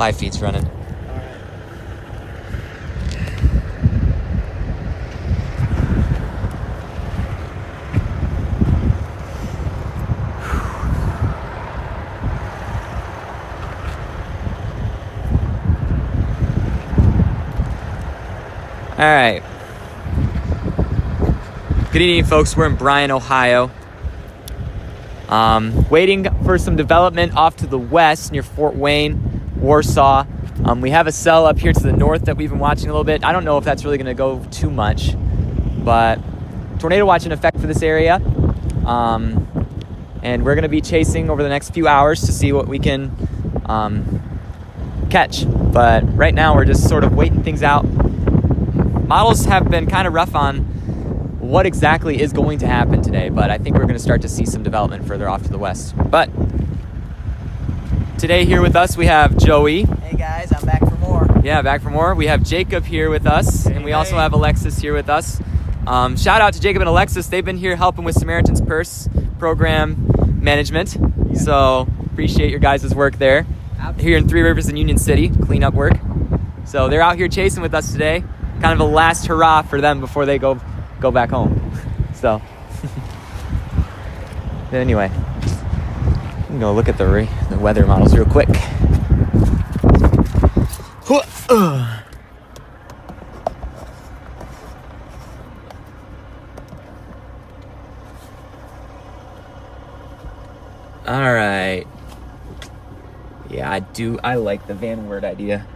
My feet's running. All right. Good evening, folks. We're in Bryan, Ohio. Waiting for some development off to the west near Fort Wayne, Warsaw. We have a cell up here to the north that we've been watching a little bit. I don't know if that's really going to go too much, but tornado watch in effect for this area. And we're going to be chasing over the next few hours to see what we can catch. But right now we're just sort of waiting things out. Models have been kind of rough on what exactly is going to happen today, but I think we're going to start to see some development further off to the west. But today here with us we have Joey. Hey guys, I'm back for more. Yeah, back for more. We have Jacob here with us, and we also have Alexis here with us. Shout out to Jacob and Alexis. They've been here helping with Samaritan's Purse program management. Yeah. So appreciate your guys' work there. Absolutely. Here in Three Rivers and Union City, cleanup work. So they're out here chasing with us today. Kind of a last hurrah for them before they go back home. So anyway, I'm gonna go look at the weather models real quick. All right. Yeah, I like the Van Wert idea.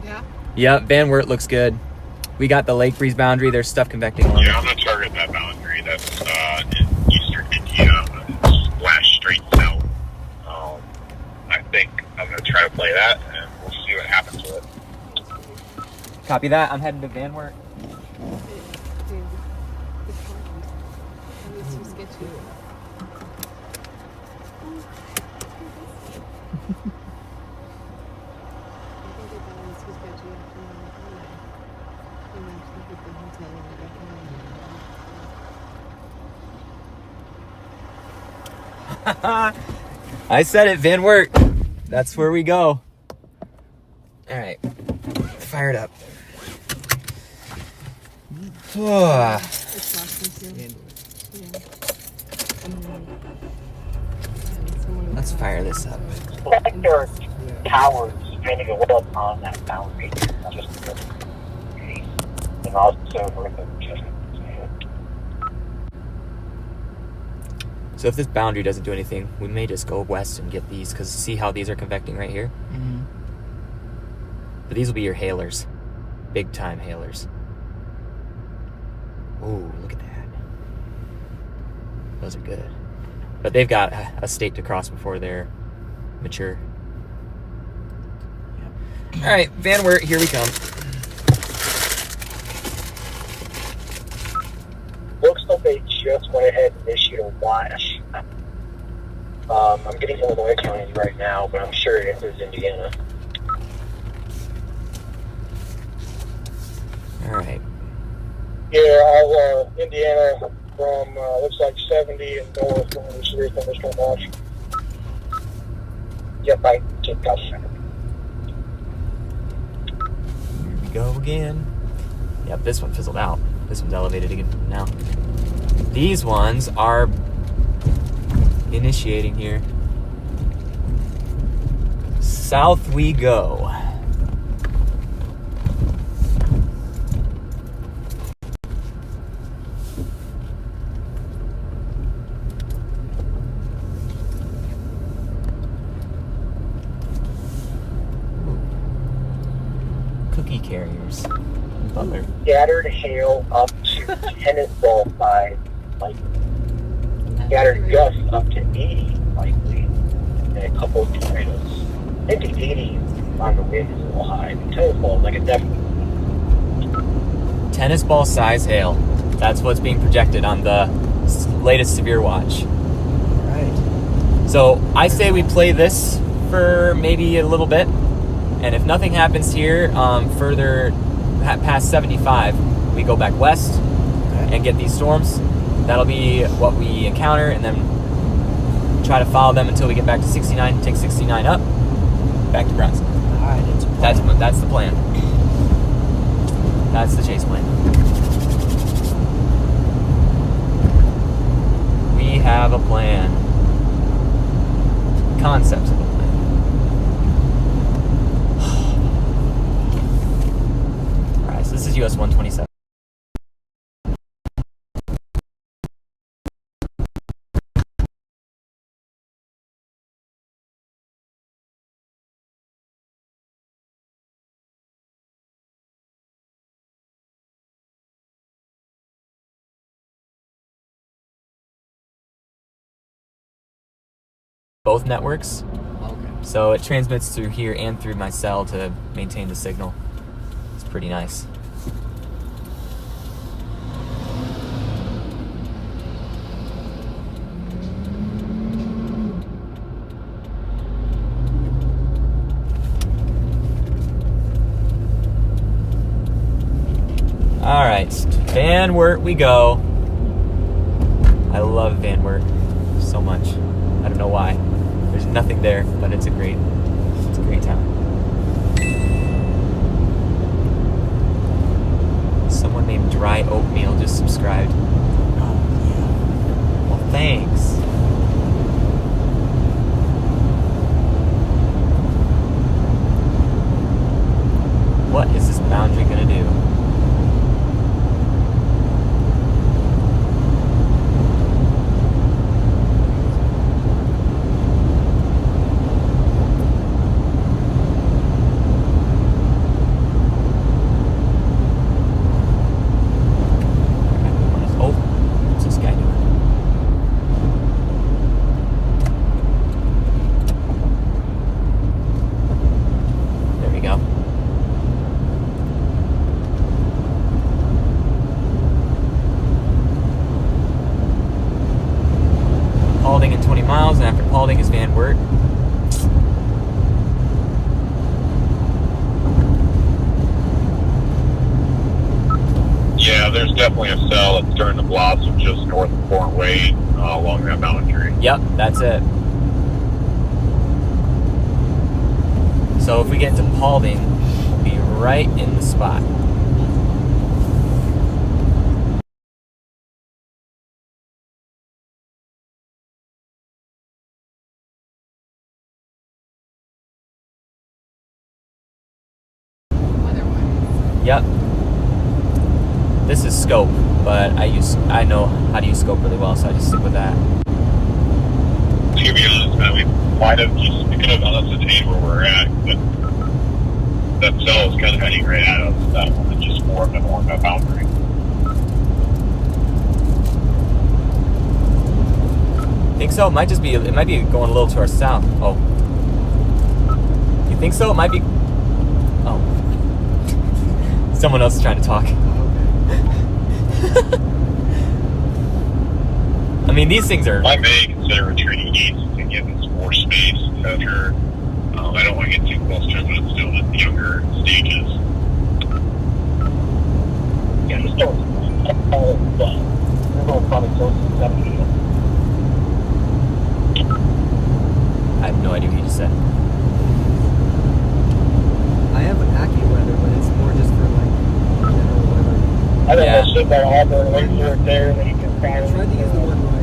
Yeah? Yep, Van Wert looks good. We got the lake breeze boundary. There's stuff convecting along. Yeah, I'm going to target that boundary. That's in eastern Indiana. It's flash straight south. I think I'm going to try to play that, and we'll see what happens with it. Copy that. I'm heading to Van Wert. I said it, Van Wert. That's where we go. All right, fire it up. Let's fire this up. I think there are towers trying to go up on that boundary. And also So if this boundary doesn't do anything, we may just go west and get these, because see how these are convecting right here? Mm-hmm. But these will be your hailers. Big time hailers. Ooh, look at that. Those are good. But they've got a state to cross before they're mature. Yep. All right, Van Wert, here we come. looks like they just went ahead and issued a watch. I'm getting Illinois counties right now, but I'm sure it includes Indiana. All right. Yeah, all Indiana from looks like 70 and north from the severe thunderstorm watch. Yep, I just got it. Here we go again. Yep, this one fizzled out. This one's elevated again now. These ones are initiating here. South we go. Cookie carriers. Butler. Scattered hail up to tennis ball size, like scattered gusts up to 80 likely, and a couple of tornadoes. I think the 80 on the wind is a little high. The tennis ball is like a definite. Tennis ball size hail. That's what's being projected on the latest severe watch. Right. So I say we play this for maybe a little bit, and if nothing happens here further past 75, we go back west and get these storms. That'll be what we encounter, and then try to follow them until we get back to 69, take 69 up, back to Bronson. Alright, it's a plan. That's the plan. That's the chase plan. We have a plan. Concepts of a plan. Alright, so this is US 127. Both networks. Okay. So it transmits through here and through my cell to maintain the signal. It's pretty nice. All right, Van Wert we go. I love Van Wert so much. I don't know why. There's nothing there, but it's a great town. Someone named Dry Oatmeal just subscribed. Oh, yeah. Well, thanks. What is this boundary gonna do? Paulding at 20 miles, and after Paulding is Van Wert. Yeah, there's definitely a cell that's starting to blossom just north of Fort Wade along that boundary. Yep, that's it. So if we get to Paulding, we'll be right in the spot. Yep. This is scope, but I know how to use scope really well, so I just stick with that. To be honest, man, we might have just we could have ascertained where we're at, but that cell is kind of heading right at us. That one that just formed along that boundary. Think so? It might be going a little to our south. Oh. You think so? It might be. Oh. Someone else is trying to talk. I mean, these things are. I may consider retreating east to give us more space after. I don't want to get too close to it, but it's still in the younger stages. Yeah, just don't. We're going probably close to 70. I have no idea what you just said. I have an AccuWeather, but it's more just for like general weather. I don't Yeah. know, sit by Auburn, wait for it there, and then you can I find tried to use the one where I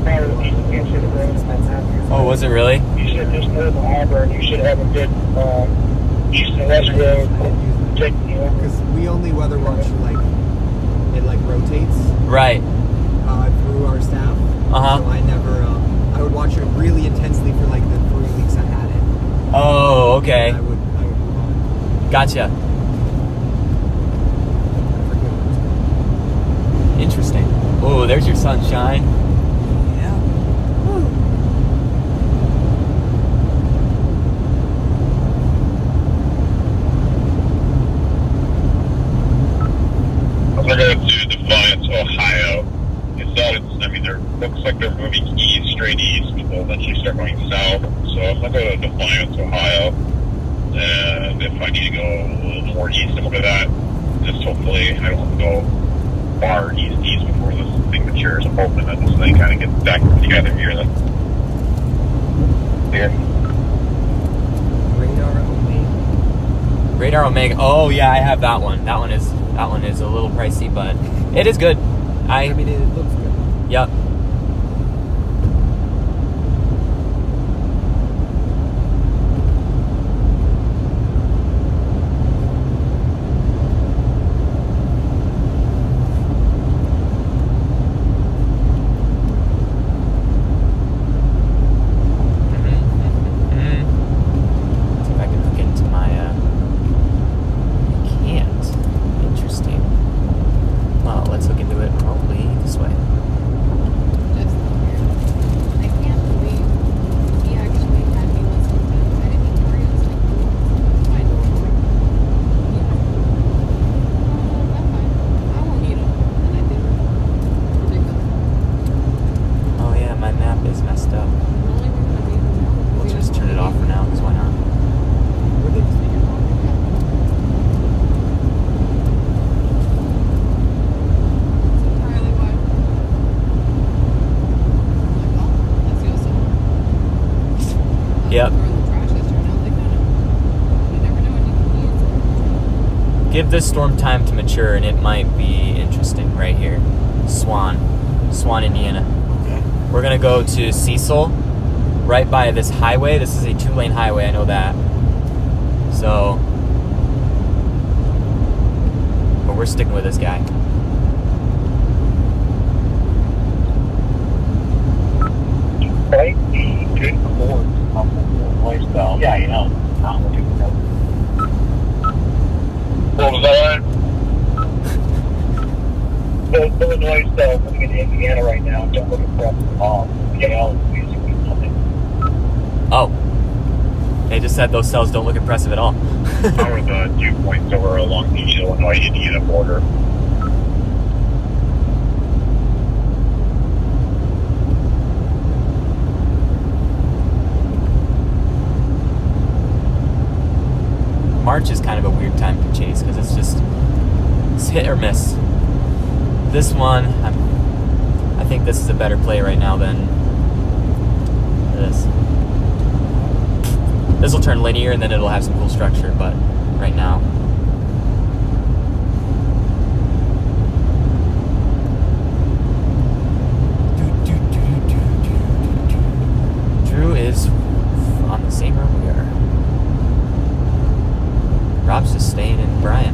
Fire the east against the road. Oh, was it really? You should just move to Auburn. You should have a good east and west road. Take you over. because we only weather watch like it like rotates Right. through our staff. Uh-huh. So I never. I would watch it really intensely for like the 3 weeks I had it. Oh, okay. And I would move on. Gotcha. I forget what it was. Interesting. Oh, there's your sunshine. Yeah. We're going to Defiance, Ohio. There looks like they're moving east, straight east, but they'll eventually start going south. So I'm going to go to Defiance, Ohio. And if I need to go a little more east, I'm going to that. Just hopefully I don't have to go far east before this thing matures. I'm hoping that this thing kind of gets back together here then. Here. Radar Radar Omega. Oh yeah, I have that one. That one is a little pricey, but it is good. I mean, it looks good. Yep. See if I can hook into my. I can't. Interesting. Well, let's look into it remotely this way. Just weird. I can't believe he actually had me listen to. I didn't even realize like I don't know. Yeah. That's fine. I won't need him. And I think ridiculous. Oh yeah, my map is messed up. The only reason I need him now is We'll because he just turn it off for now, because why not? Were they speaking about it? entirely why. I'm like, well, let's go somewhere. Yep. Throw in the trash this turn out like that. You never know when you can use it. Give this storm time to mature, and it might be interesting right here. Swan, Indiana. Okay. We're gonna go to Cecil, right by this highway. This is a 2-lane highway, I know that. So, but we're sticking with this guy. Right? The good chords of the lifestyle. Yeah, you know. I'm looking for that. What was that? So, Illinois style, living in Indiana right now, don't look at prep get out basically nothing. Oh, they just said those cells don't look impressive at all. How are the dew points over along the Illinois-Indiana border? March is kind of a weird time to chase because it's hit or miss. This one, I think this is a better play right now than this. This will turn linear and then it'll have some cool structure, but right now. Drew is on the same room we are. Rob's just staying in Brian.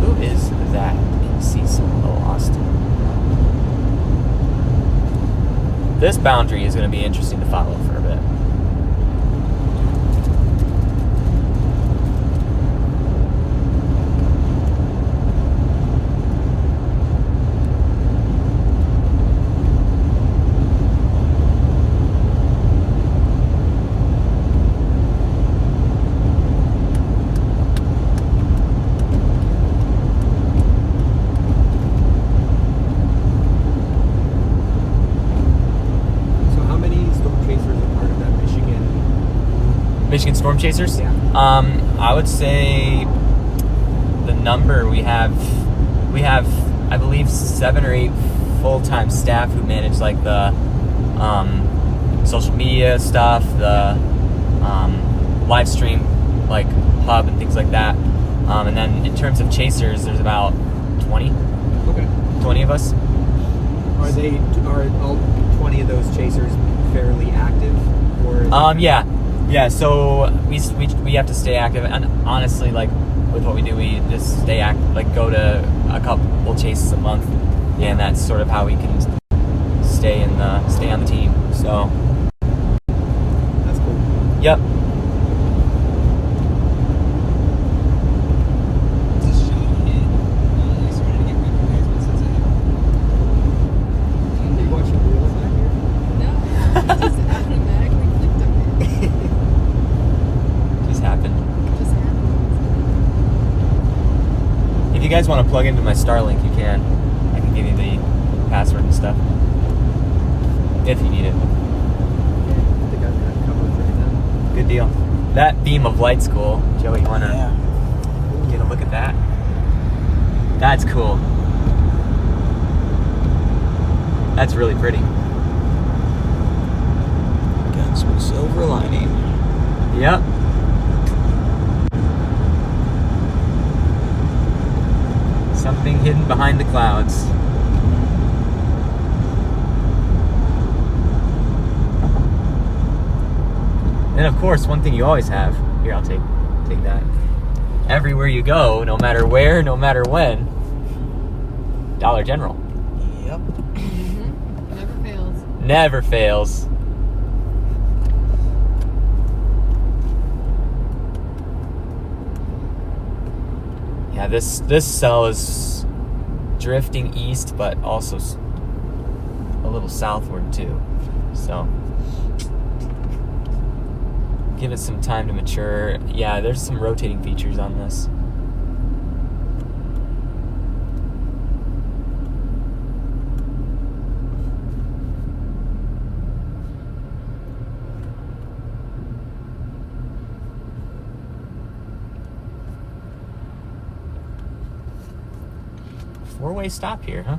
Who is that in Cecil, Austin? This boundary is going to be interesting to follow for a bit. So how many storm chasers are part of that Michigan Storm Chasers? Yeah. I would say the number we have, I believe, 7 or 8 full-time staff who manage like the social media stuff, the live stream like hub and things like that. And then in terms of chasers, there's about 20 of us. Are all 20 of those chasers fairly active, or? Yeah. So we have to stay active, and honestly, like with what we do, we just go to a couple chases a month, and that's sort of how we can stay on the team. So That's cool. yep. Are you watching reels back here? No, I just automatically clicked on it. Just happened. Just happened. If you guys want to plug into my Starlink, you can. I can give you the password and stuff if you need it. I think I've got it covered right now. Good deal. That beam of light's cool. Joey, you want to get a look at that? That's cool. That's really pretty. Got some silver lining. Yep. Something hidden behind the clouds. And of course, one thing you always have. Here, I'll take that. Everywhere you go, no matter where, no matter when, Dollar General. Yep. Never fails. Never fails. Yeah, this cell is drifting east, but also a little southward too. So give it some time to mature. Yeah, there's some rotating features on this. Four-way stop here, huh?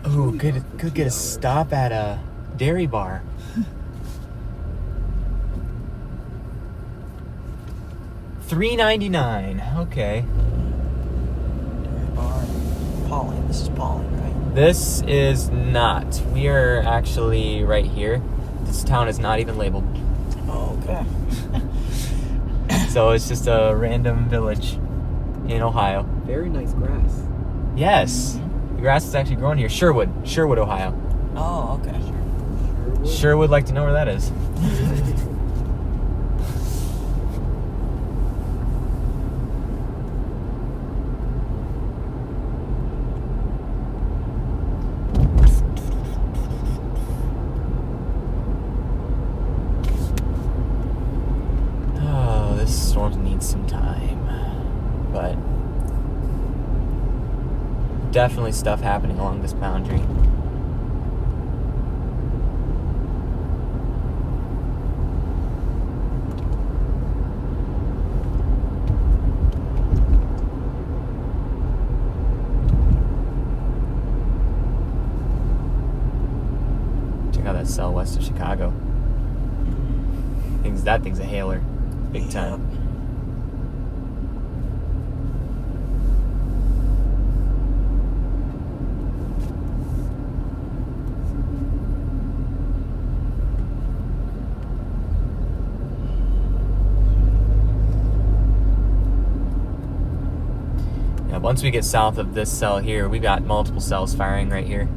Ooh, could get a stop at a dairy bar. $3.99. Okay. Dairy bar. Pauling. This is Pauling, right? This is not. We are actually right here. This town is not even labeled. Oh, okay. So it's just a random village in Ohio. Very nice grass. Yes. The grass is actually growing here. Sherwood, Ohio. Oh, okay. Sure would like to know where that is. Oh, this storm needs some time. But definitely stuff happening along this boundary. Check out that cell west of Chicago. That thing's a hailer. Big time. Yeah, once we get south of this cell here, we got multiple cells firing right here.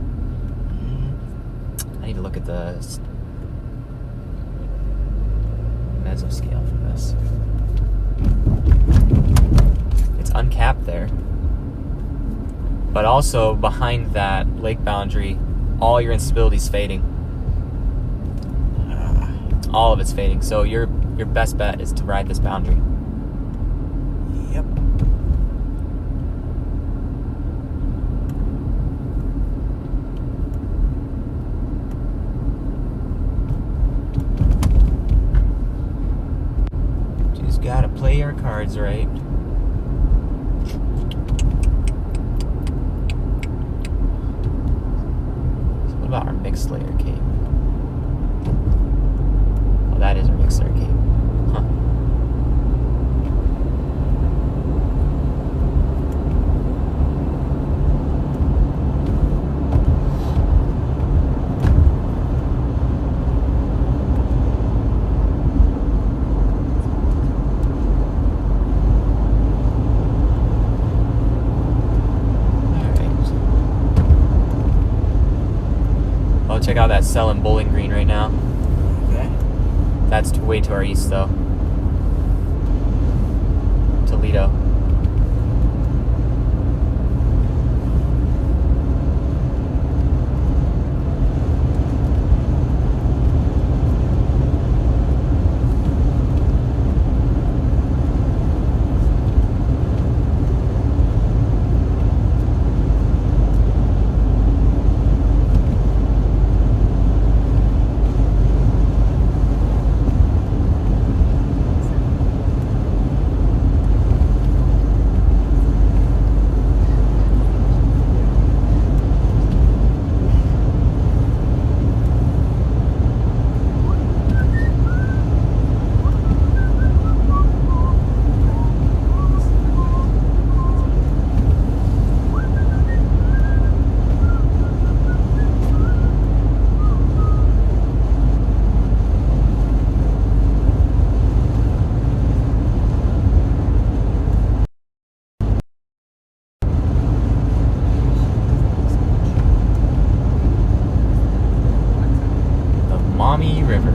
I need to look at the mesoscale for this. It's uncapped there. But also behind that lake boundary, all your instability's fading. All of it's fading. So your best bet is to ride this boundary. Yep. Just gotta play our cards right. mixed layer cape. Oh, that is a mixed layer cape. Huh. Oh, check out that cell in Bowling Green right now. Okay. That's way to our east, though. Toledo. The Maumee River.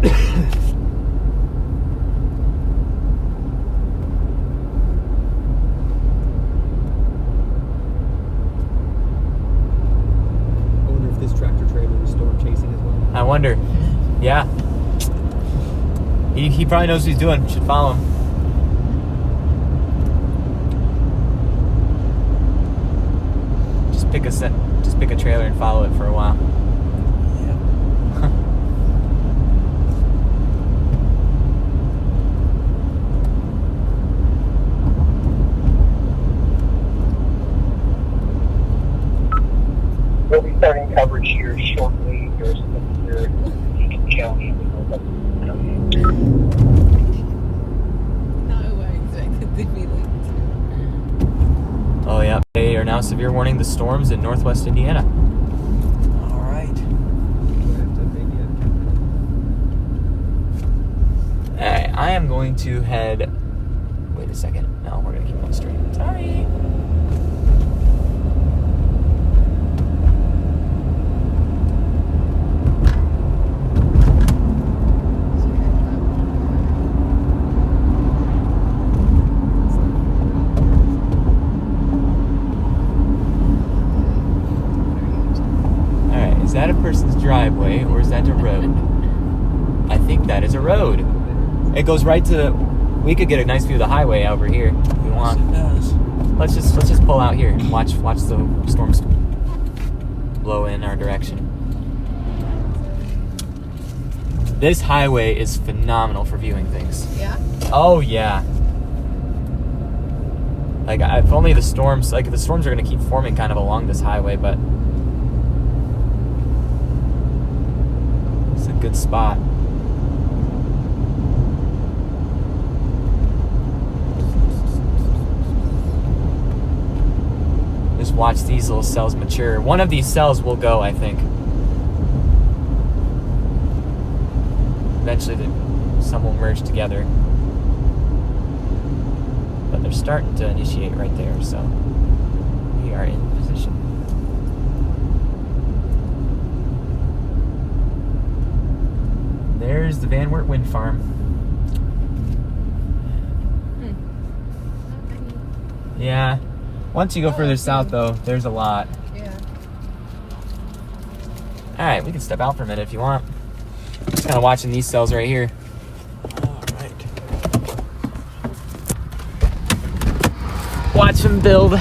I wonder if this tractor trailer is storm chasing as well. I wonder. Yeah. He probably knows what he's doing. Should follow him. Just pick a trailer and follow it for a while. We'll be starting coverage here shortly. There's here Beacon County. Not what I expected to be like. Oh yeah, they are now severe warning the storms in northwest Indiana. All right. Alright, I am going to head. Wait a second. No, we're gonna keep going straight. Sorry. Alright, is that a person's driveway or is that a road? I think that is a road. It goes right to. We could get a nice view of the highway over here if we want. Yes, it does. Let's just pull out here and watch the storms blow in our direction. This highway is phenomenal for viewing things. Yeah? Oh yeah. Like if only the storms are gonna keep forming kind of along this highway, but it's a good spot. Just watch these little cells mature. One of these cells will go, I think. Eventually, some will merge together. But they're starting to initiate right there, so we are in position. There's the Van Wert Wind Farm. Not many. Yeah. Once you go further south, though, there's a lot. Yeah. Alright, we can step out for a minute if you want. Just kind of watching these cells right here. All right. Watch them build.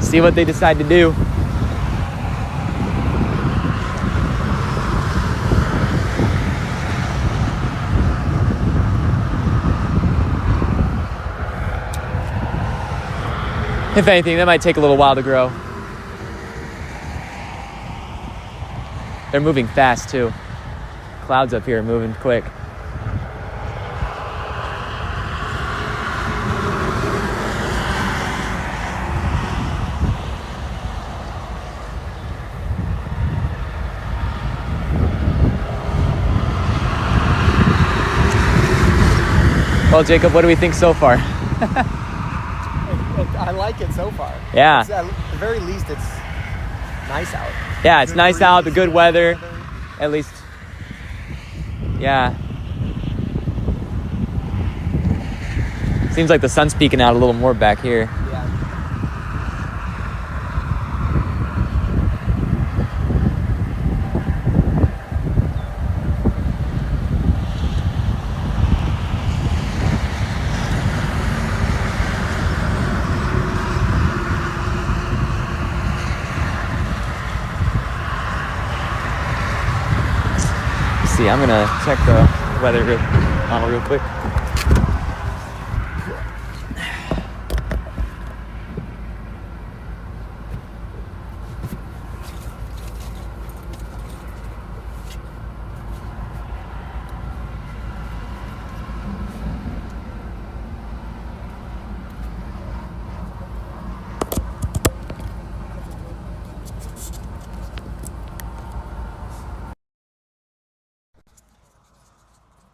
See what they decide to do. If anything, that might take a little while to grow. They're moving fast too. Clouds up here are moving quick. Well, Jacob, what do we think so far? I like it so far. Yeah. At the very least, it's nice out. Yeah, it's Good nice out, the breeze, good weather. At least, yeah. Seems like the sun's peeking out a little more back here. Yeah. See, I'm gonna check the weather model real quick.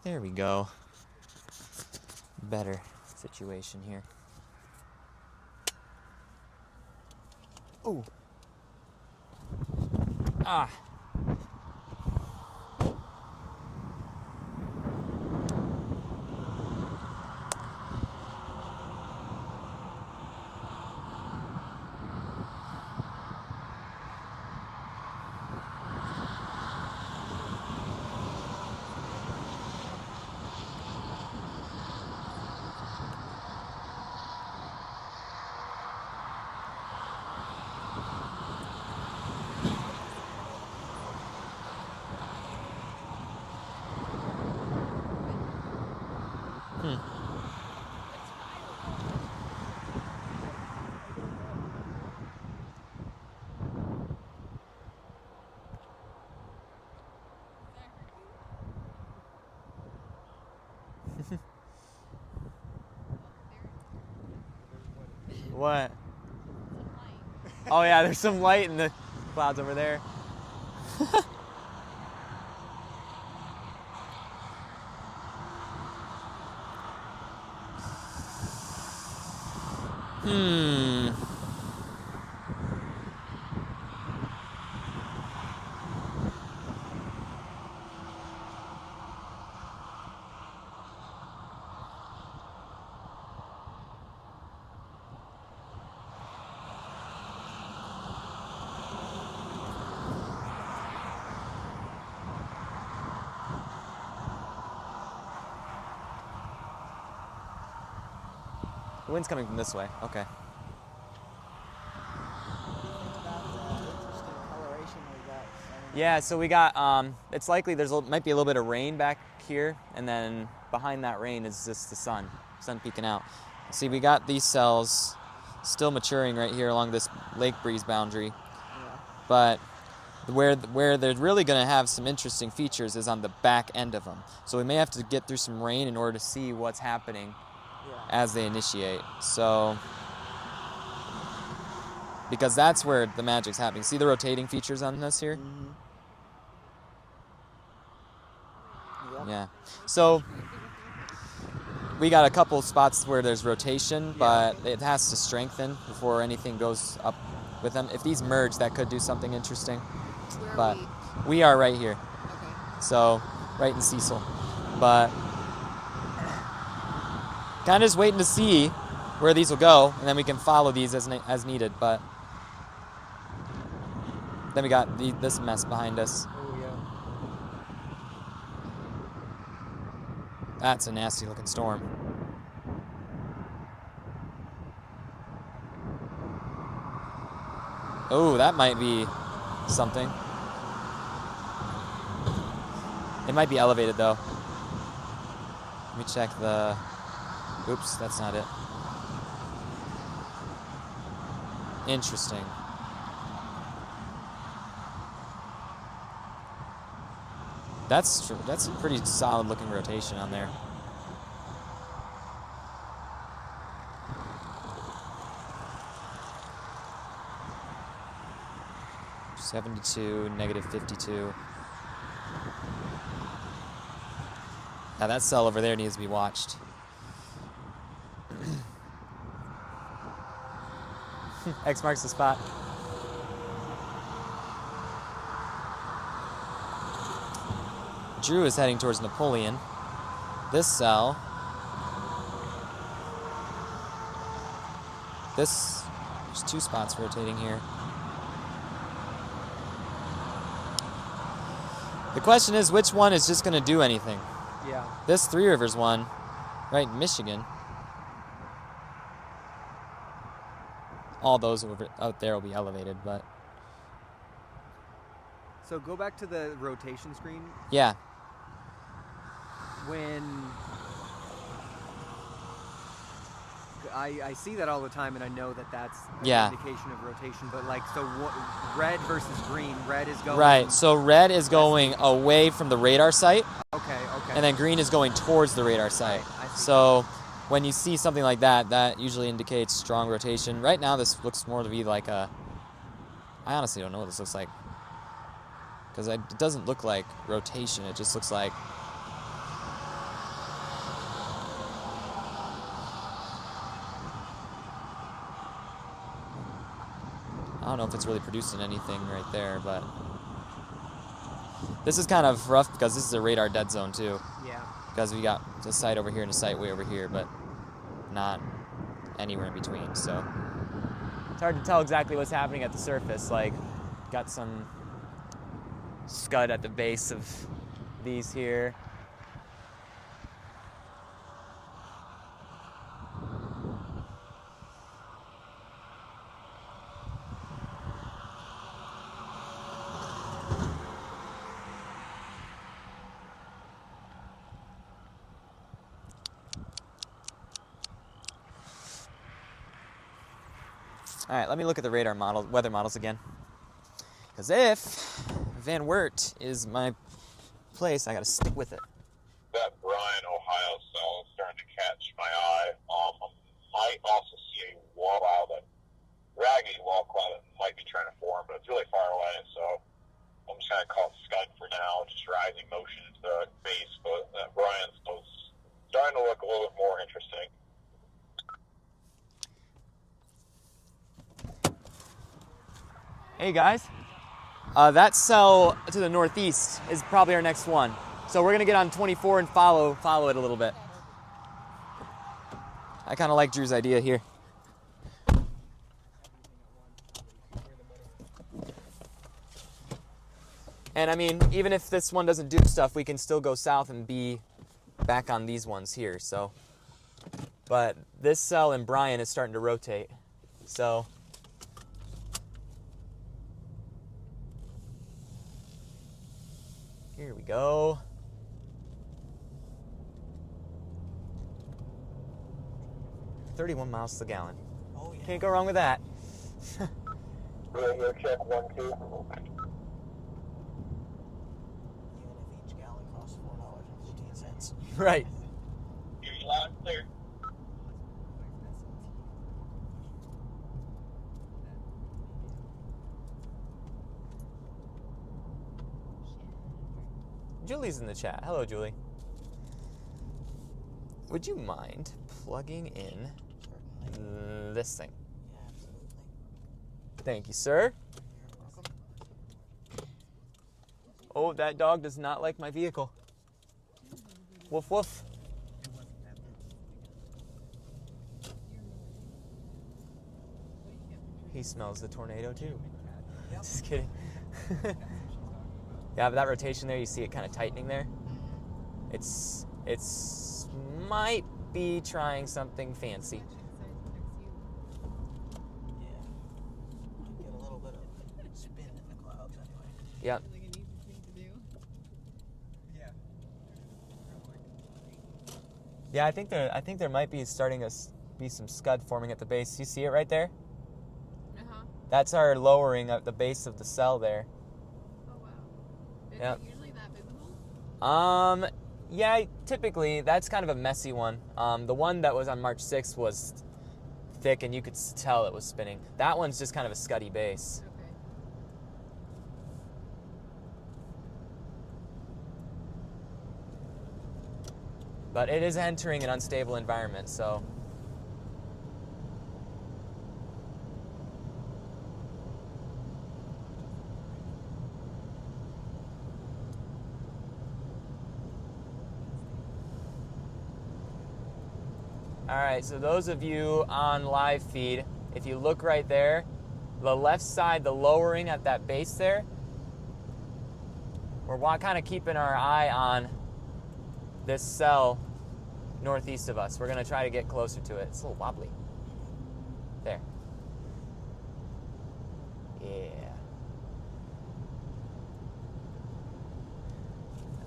There we go. Better situation here. Oh. Ah. What? Some light. Oh yeah, there's some light in the clouds over there. Hmm. The wind's coming from this way. Okay. Interesting coloration we got. Yeah, so we got, it's likely might be a little bit of rain back here, and then behind that rain is just the sun peeking out. See, we got these cells still maturing right here along this lake breeze boundary, Yeah. but where they're really going to have some interesting features is on the back end of them. So we may have to get through some rain in order to see what's happening as they initiate. So, because that's where the magic's happening. See the rotating features on this here? Mm-hmm. Yep. Yeah. So we got a couple spots where there's rotation, but it has to strengthen before anything goes up with them. If these merge, that could do something interesting. Where But are we are right here. Okay. So right in Cecil. But kind of just waiting to see where these will go, and then we can follow these as needed. But then we got this mess behind us. Oh yeah. That's a nasty looking storm. Oh, that might be something. It might be elevated though. Let me check the... Oops, that's not it. Interesting. That's a pretty solid looking rotation on there. -72, -52. Now that cell over there needs to be watched. X marks the spot. Drew is heading towards Napoleon. This cell. There's two spots rotating here. The question is, which one is just going to do anything? Yeah. This Three Rivers one, right in Michigan. All those out there will be elevated, but So go back to the rotation screen. yeah. When I see that all the time, and I know that that's an Yeah. indication of rotation. But like, so red versus green. Red is going Right, so red is going away from the radar site, Okay. and then green is going towards the radar site. Right, I see. So when you see something like that, that usually indicates strong rotation. Right now, this looks more to be like a... I honestly don't know what this looks like. Because it doesn't look like rotation, it just looks like... I don't know if it's really producing anything right there, but... This is kind of rough because this is a radar dead zone too. Yeah. Because we got a site over here and a site way over here, but not anywhere in between, so... It's hard to tell exactly what's happening at the surface, like, got some scud at the base of these here. All right, let me look at the radar model, weather models again. Because if Van Wert is my place, I got to stick with it. That Bryan, Ohio cell is starting to catch my eye. I might also see a walleye that kind of call it scud for now, just rising motion into the base, but Brian's was starting to look a little bit more interesting. Hey guys, that cell to the northeast is probably our next one. So we're gonna get on 24 and follow it a little bit. I kind of like Drew's idea here. And I mean, even if this one doesn't do stuff, we can still go south and be back on these ones here. So, but this cell in Brian is starting to rotate. So. Here we go. $31 miles to the gallon. Oh, yeah. Can't go wrong with that. Radio check 1, 2. Even if each gallon costs $4.15. Right. Hear you loud and clear. Julie's in the chat. Hello, Julie. Would you mind plugging in Certainly. this thing? Yeah, absolutely. Thank you, sir. You're welcome. Oh, that dog does not like my vehicle. Woof, woof. He smells the tornado too. Yep. Just kidding. Yeah, but that rotation there, you see it kind of tightening there. It's might be trying something fancy. Yeah. Might get a little bit of spin in the clouds anyway. Yep. Like an easy thing to do. Yeah. Yeah, I think there might be starting to be some scud forming at the base. You see it right there? Uh-huh. That's our lowering at the base of the cell there. Oh, wow. Is Yep. it usually that visible? Yeah, typically that's kind of a messy one. The one that was on March 6th was thick and you could tell it was spinning. That one's just kind of a scuddy base. Okay. But it is entering an unstable environment, so. All right, so those of you on live feed, if you look right there, the left side, the lowering at that base there, we're kind of keeping our eye on this cell northeast of us. We're going to try to get closer to it. It's a little wobbly. There. Yeah.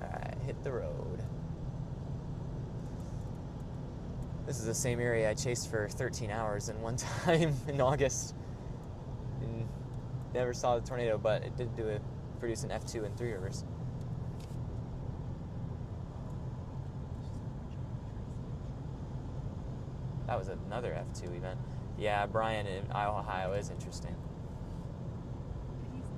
All right, hit the road. This is the same area I chased for 13 hours in one time in August. And never saw the tornado, but it did produce an F2 in Three Rivers. That was another F2 event. Yeah, Brian in Ohio is interesting. He's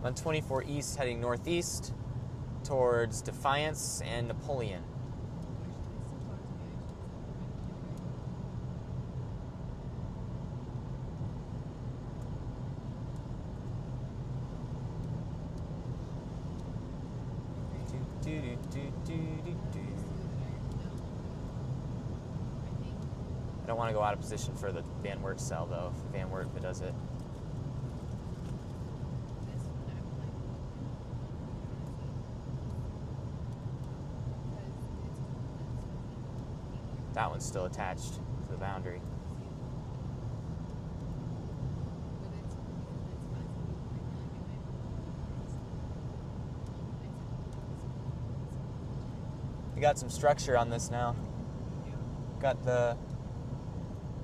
not. On 24 East, heading northeast towards Defiance and Napoleon. I don't want to go out of position for the Van Wert cell, though, if Van Wert does it. That one's still attached to the boundary. We got some structure on this now. Got the,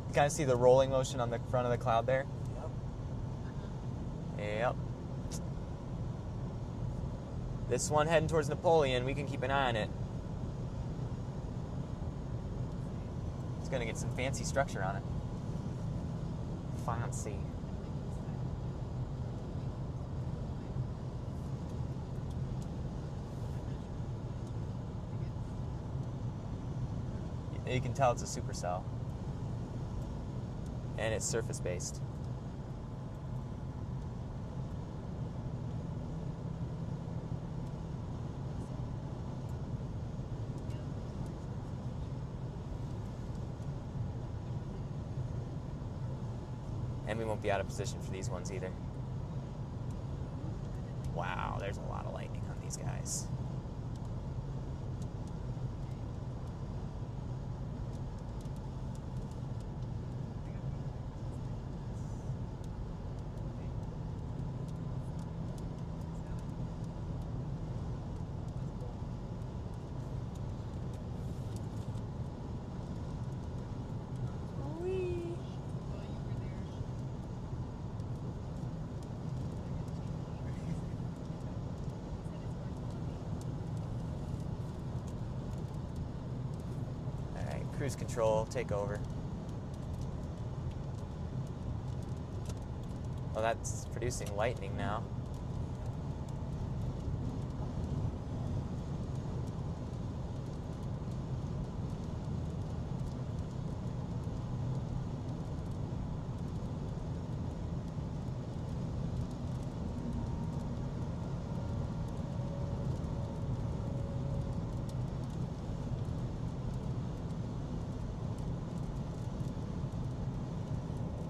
you kind of see the rolling motion on the front of the cloud there? Yep. Yep. This one heading towards Napoleon, we can keep an eye on it. It's gonna get some fancy structure on it. Fancy. You can tell it's a supercell. And it's surface based. And we won't be out of position for these ones either. Wow, there's a lot of lightning on these guys. Cruise control, take over. Oh, that's producing lightning now.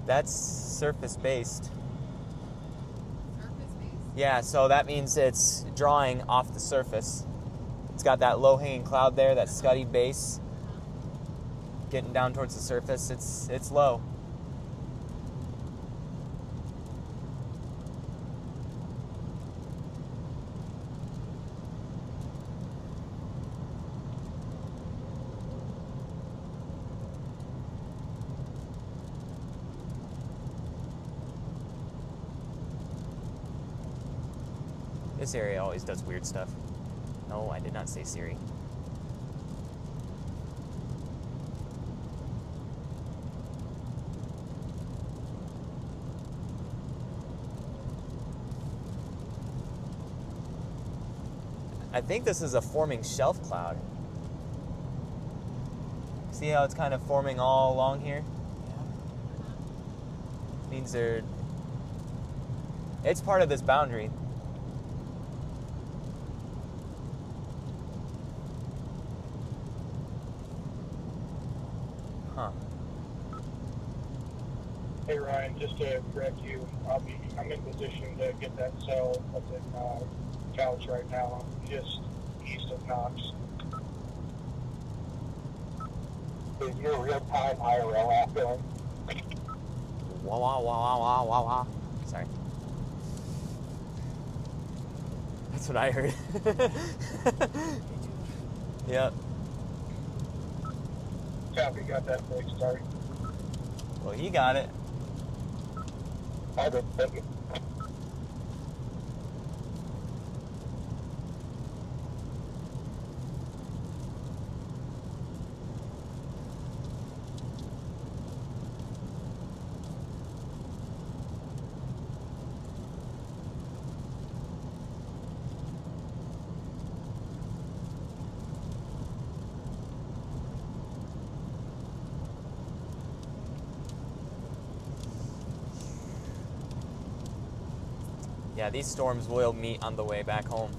That's surface-based. Surface-based? Yeah, so that means it's drawing off the surface. It's got that low-hanging cloud there, that scuddy base, getting down towards the surface. It's low. This area always does weird stuff. No, I did not say Siri. I think this is a forming shelf cloud. See how it's kind of forming all along here? Means they're... It's part of this boundary. Huh. Hey Ryan, just to correct you, I'm in position to get that cell up in Couch right now. I'm just east of Knox. Is your real-time IRL app going? Wah wah wah wah wah wah wah. Sorry. That's what I heard. Yep. Copy, got that fixed, sorry. Well, he got it. I did, thank you. Yeah, these storms will meet on the way back home.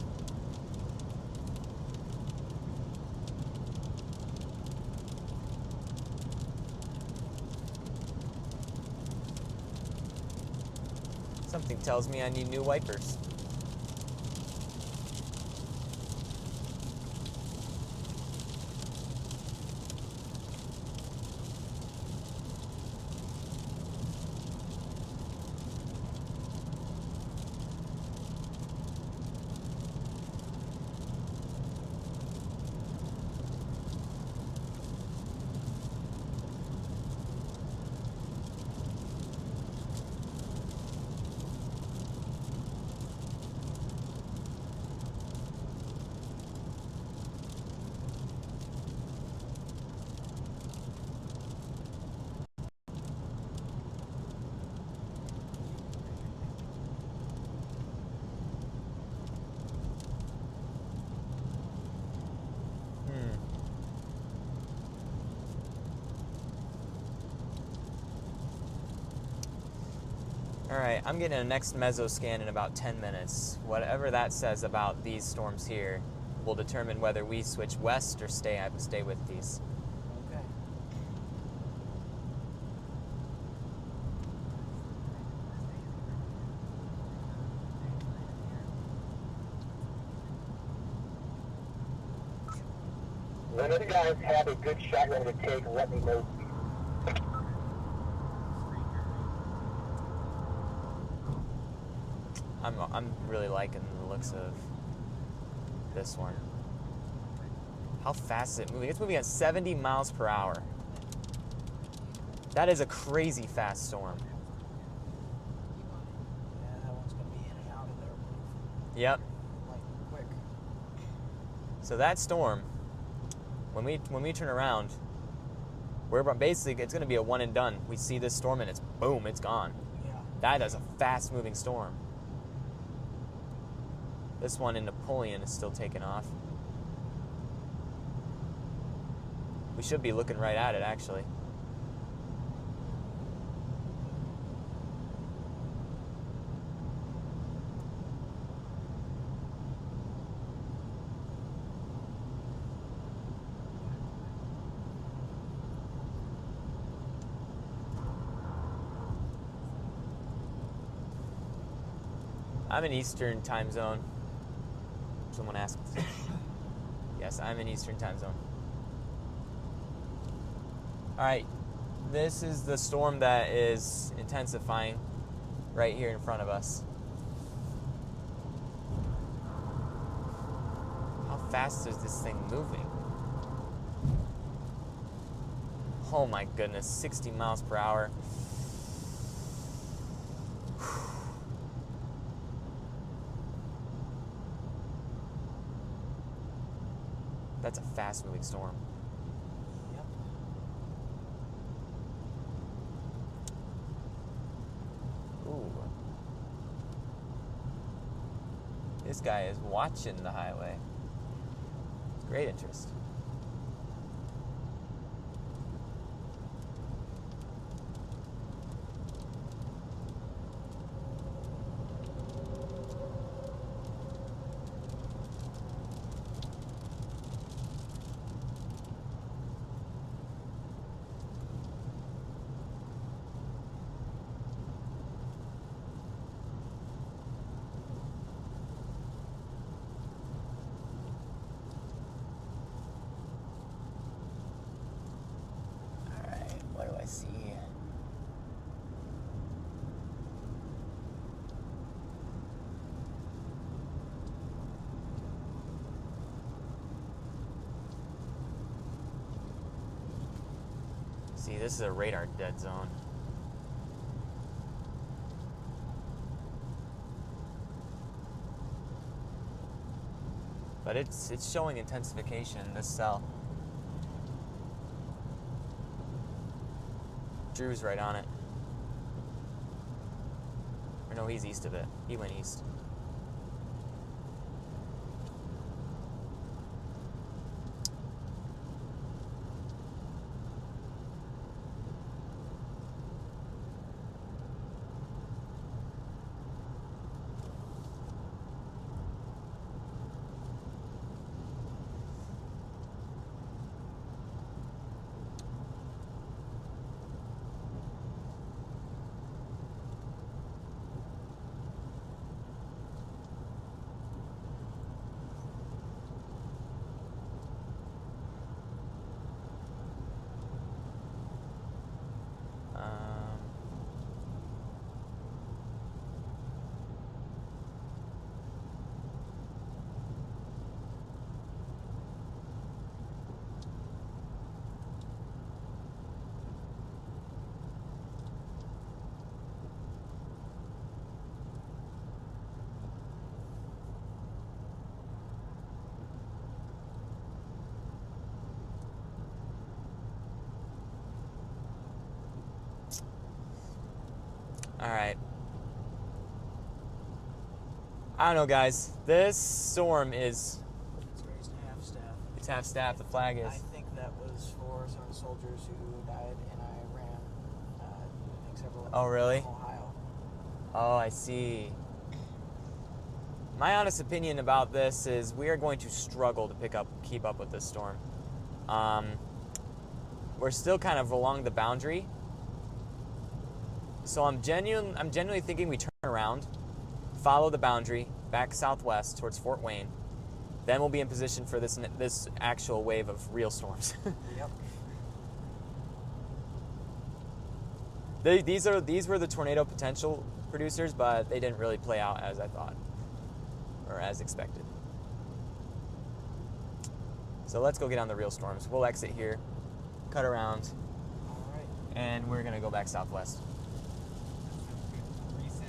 Something tells me I need new wipers. Alright, I'm getting a next mesoscan in about 10 minutes. Whatever that says about these storms here will determine whether we switch west or stay with these. Okay. When other guys have a good shotgun to take, let me know. I'm really liking the looks of this one. How fast is it moving? It's moving at 70 miles per hour. That is a crazy fast storm. Yeah, that one's going to be in and out of there. Yep. Like, quick. So that storm, when we turn around, we're basically, it's going to be a one and done. We see this storm and it's boom, it's gone. Yeah. That is a fast moving storm. This one in Napoleon is still taking off. We should be looking right at it, actually. I'm in Eastern time zone. Someone asked. Yes, I'm in Eastern time zone. Alright, this is the storm that is intensifying right here in front of us. How fast is this thing moving? Oh my goodness, 60 miles per hour. That's a fast-moving storm. Yep. Ooh. This guy is watching the highway. It's great interest. What do I see? See, this is a radar dead zone. But it's showing intensification in this cell. Drew's right on it. Or no, he's east of it. He went east. Alright. I don't know, guys. This storm is... It's raised to half staff. It's half staff, the flag I is. think that was for some of the soldiers who died in Iran. I think several of them Oh, really? from Ohio. Oh, I see. My honest opinion about this is we are going to struggle to keep up with this storm. We're still kind of along the boundary. So I'm genuinely thinking we turn around, follow the boundary back southwest towards Fort Wayne. Then we'll be in position for this actual wave of real storms. Yep. These were the tornado potential producers, but they didn't really play out as I thought or as expected. So let's go get on the real storms. We'll exit here, cut around, All right. and we're gonna go back southwest. Reset,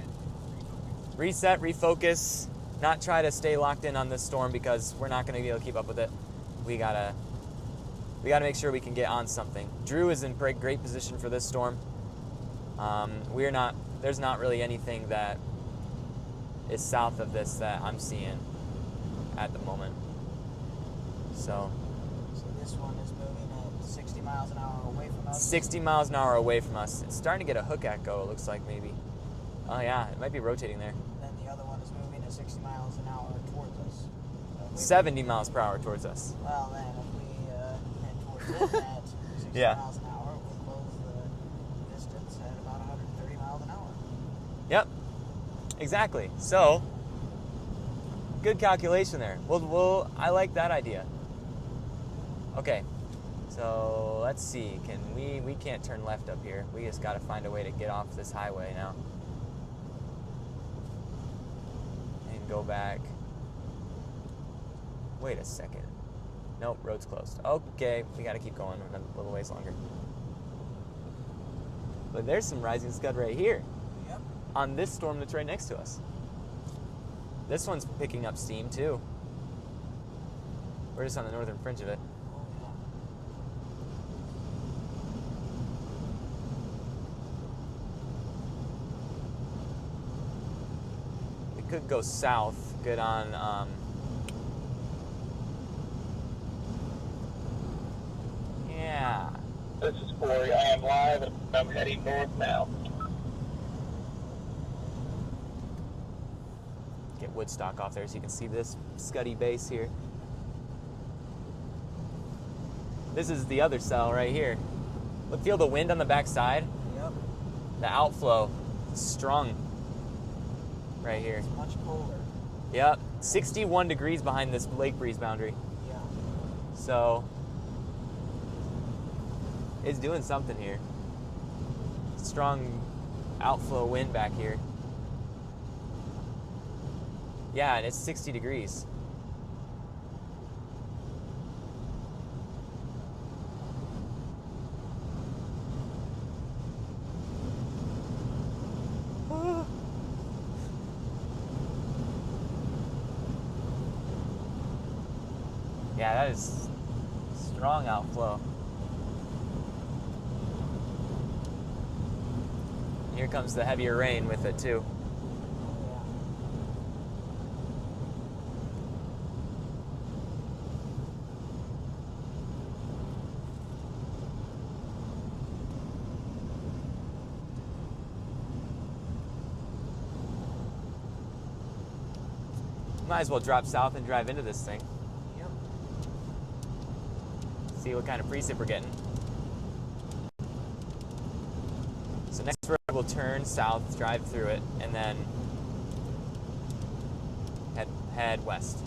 refocus. Reset, refocus, not try to stay locked in on this storm because we're not gonna be able to keep up with it. We gotta make sure we can get on something. Drew is in great position for this storm. There's not really anything that is south of this that I'm seeing at the moment. So this one is moving at 60 miles an hour away from us. 60 miles an hour away from us. It's starting to get a hook echo, it looks like maybe. Oh yeah, it might be rotating there. Then the other one is moving at 60 miles an hour towards us. So if we- 70 miles per hour towards us. Well, then if we head towards it at 60 Yeah. miles an hour, we'll close the distance at about 130 miles an hour. Yep, exactly. So, good calculation there. I like that idea. Okay, so let's see. We can't turn left up here. We just got to find a way to get off this highway now and go back. Wait a second. Nope, road's closed. Okay, we got to keep going a little ways longer. But there's some rising scud right here Yep. on this storm that's right next to us. This one's picking up steam too. We're just on the northern fringe of it. Oh, yeah. We could go south, good on, yeah. This is Corey. I am live and I'm heading north now. Get Woodstock off there so you can see this scuddy base here. This is the other cell right here. Look, feel the wind on the back side? Yep. The outflow is strong right here. It's much colder. Yep, 61 degrees behind this lake breeze boundary. Yeah. So, it's doing something here. Strong outflow wind back here. Yeah, and it's 60 degrees. Yeah, that is strong outflow. Here comes the heavier rain with it too. Might as well drop south and drive into this thing. Yep. See what kind of precip we're getting. So next road we'll turn south, drive through it, and then head west.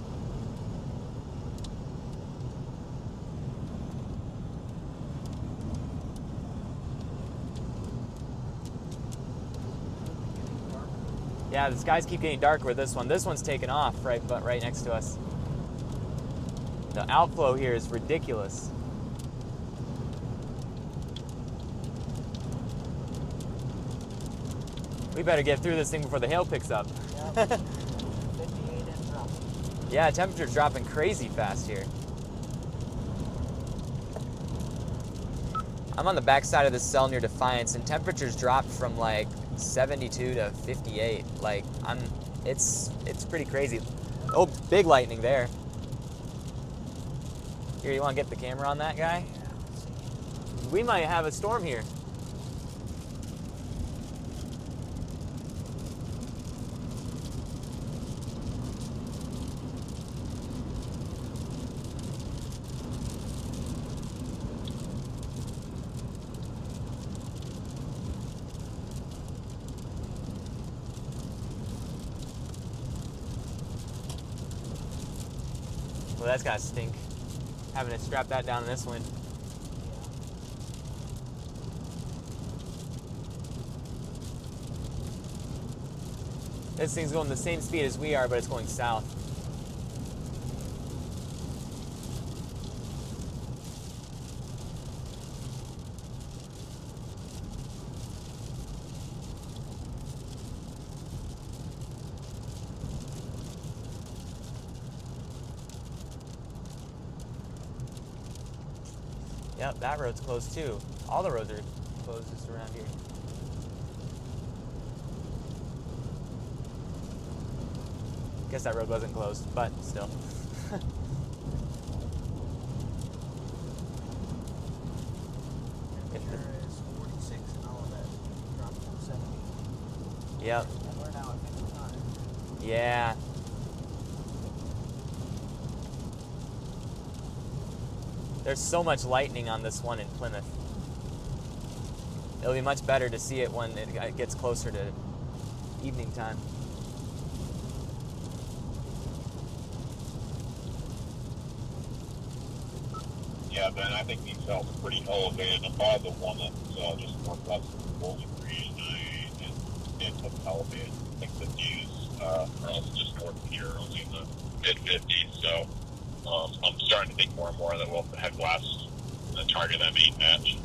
Yeah, the skies keep getting darker with this one. This one's taken off right next to us. The outflow here is ridiculous. We better get through this thing before the hail picks up. Yep. 58 and dropping. Yeah, temperature's dropping crazy fast here. I'm on the back side of this cell near Defiance, and temperatures dropped from like 72 to 58. Like, it's pretty crazy. Oh, big lightning there. Here, you want to get the camera on that guy? Yeah, let's see. We might have a storm here. that's gotta stink. Having to strap that down in this wind. This thing's going the same speed as we are, but it's going south. Yep, that road's closed too. All the roads are closed just around here. Guess that road wasn't closed, but still. Temperature is 46 and all of that dropped from 70. Yep. And we're now at 55. Yeah. There's so much lightning on this one in Plymouth. It'll be much better to see it when it gets closer to evening time. Yeah, Ben, I think these cells are pretty elevated. Above the one that's just northwest of the Bowling Green, it's elevated. I think the views are also just north of here, only in the mid-50s. So I'm starting to think more and more that we'll head west and target that main match.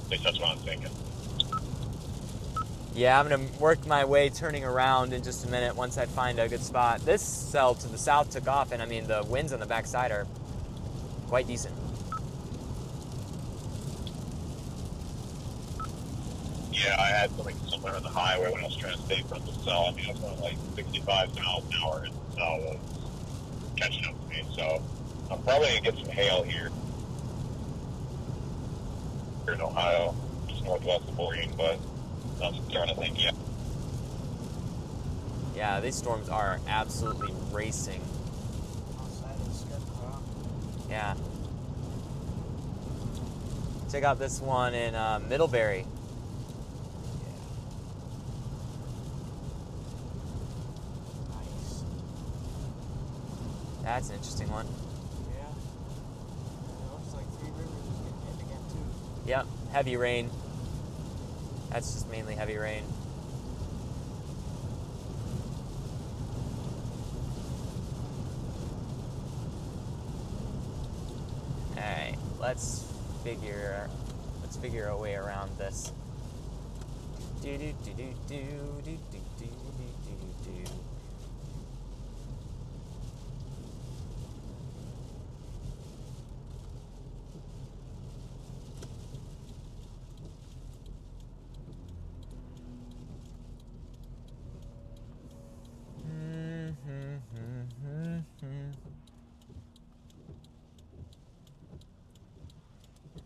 At least that's what I'm thinking. Yeah, I'm going to work my way turning around in just a minute once I find a good spot. This cell to the south took off, and I mean, the winds on the backside are quite decent. Yeah, I had something similar on the highway when I was trying to stay from the cell. I mean, I was going like 65 miles an hour, and the cell was catching up to me. So I'm probably going to get some hail here in Ohio, just northwest of Oregon, but I'm starting to think, yeah. Yeah, these storms are absolutely racing. Outside of the Scarborough. Yeah. Check out this one in Middlebury. Nice. That's an interesting one. Yeah. It looks like Three Rivers is getting hit again too. Yep, heavy rain. That's just mainly heavy rain. Alright, let's figure a way around this. Do do do do do do do do do do.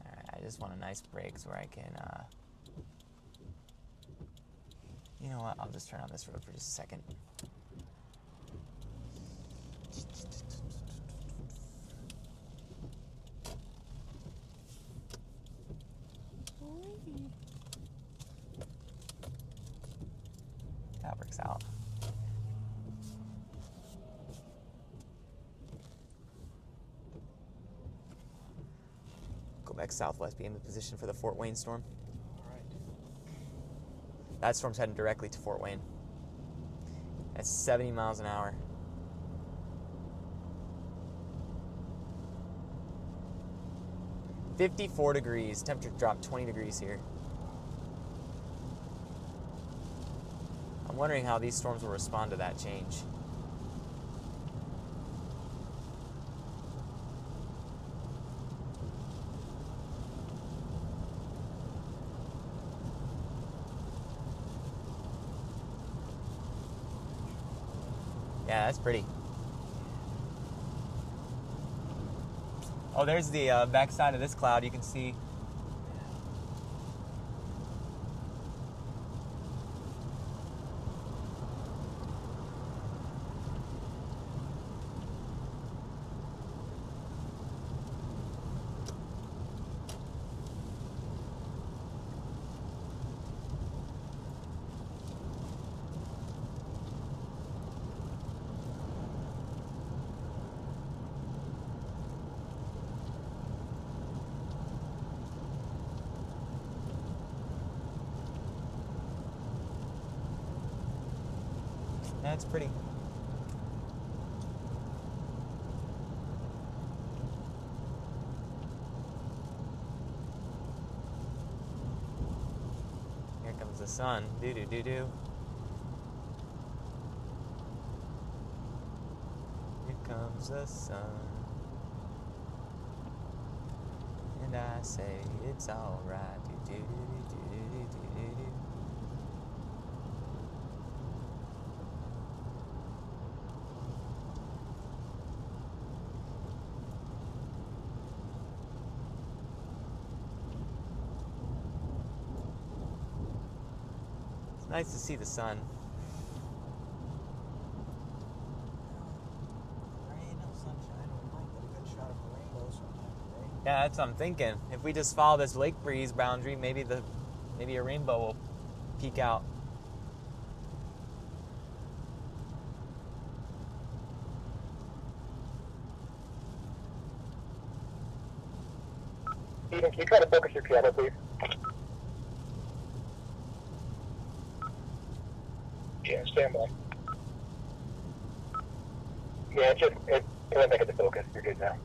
Alright, I just want a nice break so where I can, you know what, I'll just turn on this road for just a second. That works out. Go back southwest, be in the position for the Fort Wayne storm. Alright. That storm's heading directly to Fort Wayne. That's 70 miles an hour. $54 degrees. Temperature dropped 20 degrees here. I'm wondering how these storms will respond to that change. Yeah, that's pretty. Oh, there's the backside of this cloud. You can see. That's pretty. Here comes the sun. Do do do do. Here comes the sun. And I say it's alright. Do do do do do do do do do. It's nice to see the sun. Rain and sunshine, we might get a good shot of a rainbow sometime today. Yeah, that's what I'm thinking. If we just follow this lake breeze boundary, maybe a rainbow will peek out. Ethan, can you try to focus your piano, please? Yeah, stand by. Yeah, it won't make it to focus. You're good now.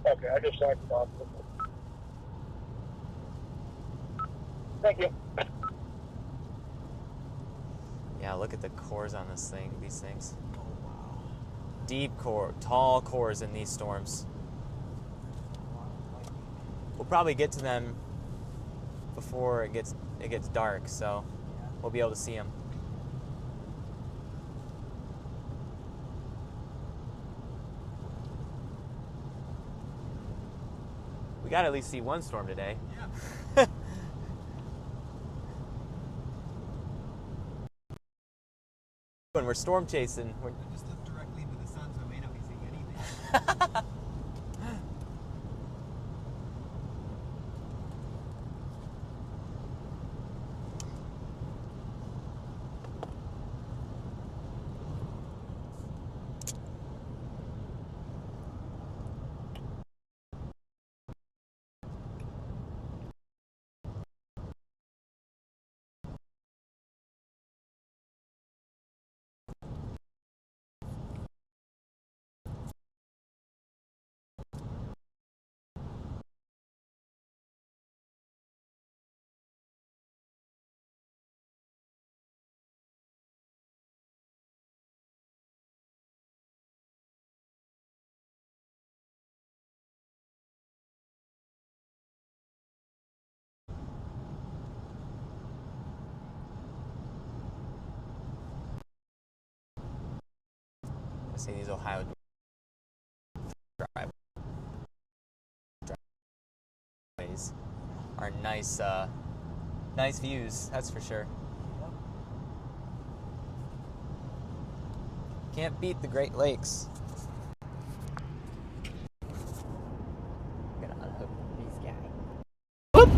Okay, I just saw it off. Thank you. Yeah, look at the cores on these things. Oh, wow. Deep core, tall cores in these storms. A lot of lightning. We'll probably get to them before it gets dark, so Yeah. we'll be able to see them. We got to at least see one storm today. Yeah. When we're storm chasing, I just looked directly into the sun, so I may not be seeing anything. I see these Ohio driveways are nice views. That's for sure. Yep. Can't beat the Great Lakes. Gonna unhook these guys. Whoop!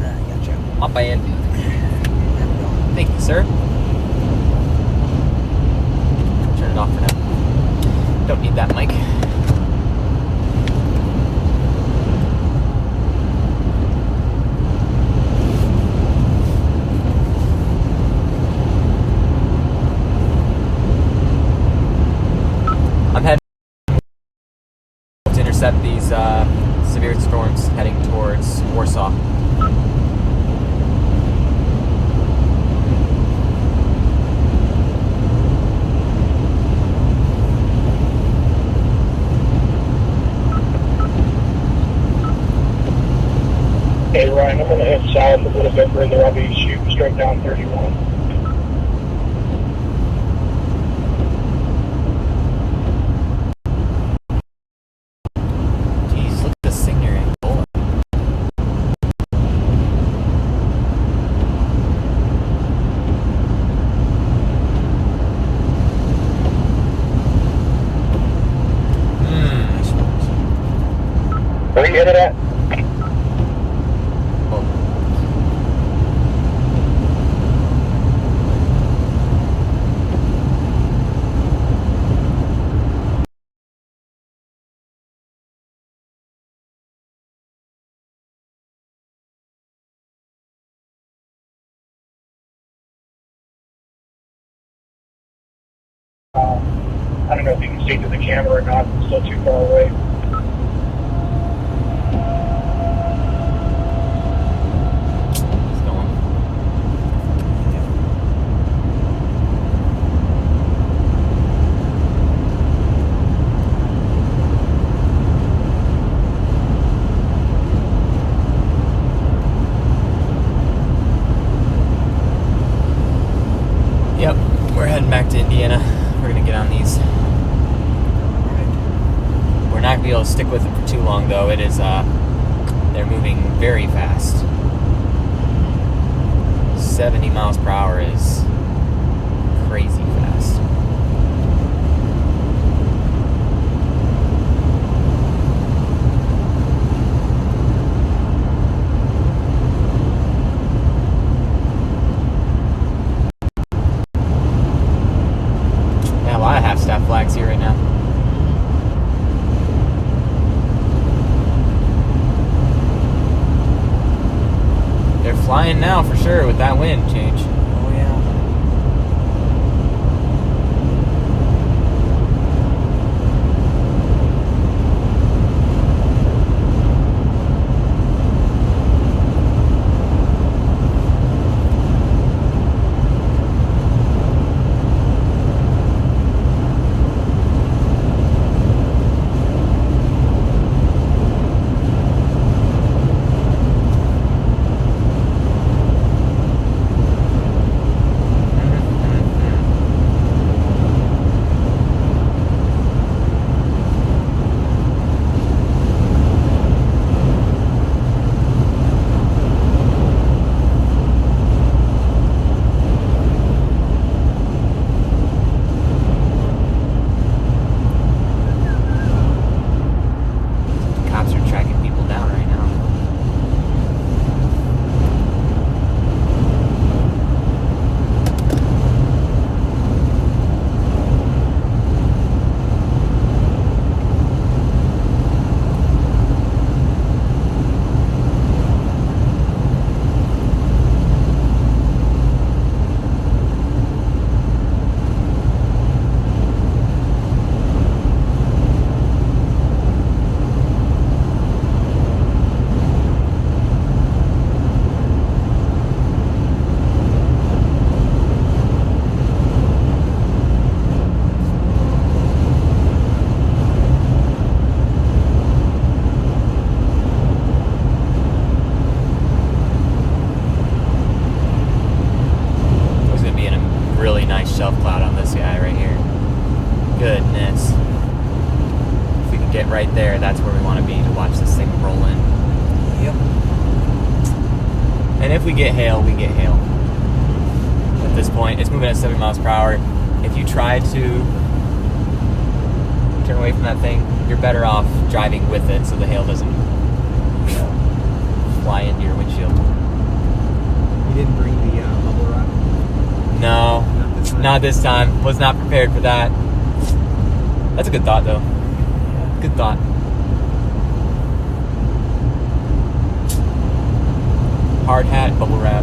I got you. My bad. There we go. Thank you, sir. Turn it off for now. Don't need that mic. I'm heading to intercept these severe storms heading towards Warsaw. Hey Ryan, I'm gonna head south a little bit further. I'll be shooting straight down 31. Jeez, look at this thing here. Angola. Nice ones. Where are you headed at? I don't know if you can see through the camera or not. It's still too far away. It's going. Yep, we're heading back to Indiana. We're gonna get on these. We're not gonna be able to stick with them for too long, though. It is, they're moving very fast. 70 miles per hour is crazy fast. Yeah, a lot of half-staff flags here right now. They're flying now for sure with that wind change. Oh, yeah. Cops are tracking people down right now. There's gonna be a really nice shelf cloud on this guy right here. Goodness. If we can get right there, that's where we want to be to watch this thing roll in. Yep. And if we get hail, we get hail. At this point, it's moving at 70 miles per hour. If you try to turn away from that thing, you're better off driving with it so the hail doesn't fly into your windshield. You didn't bring the bubble wrap? No, Not this time? not this time. Was not prepared for that. That's a good thought, though. Good thought. Hard hat, bubble wrap.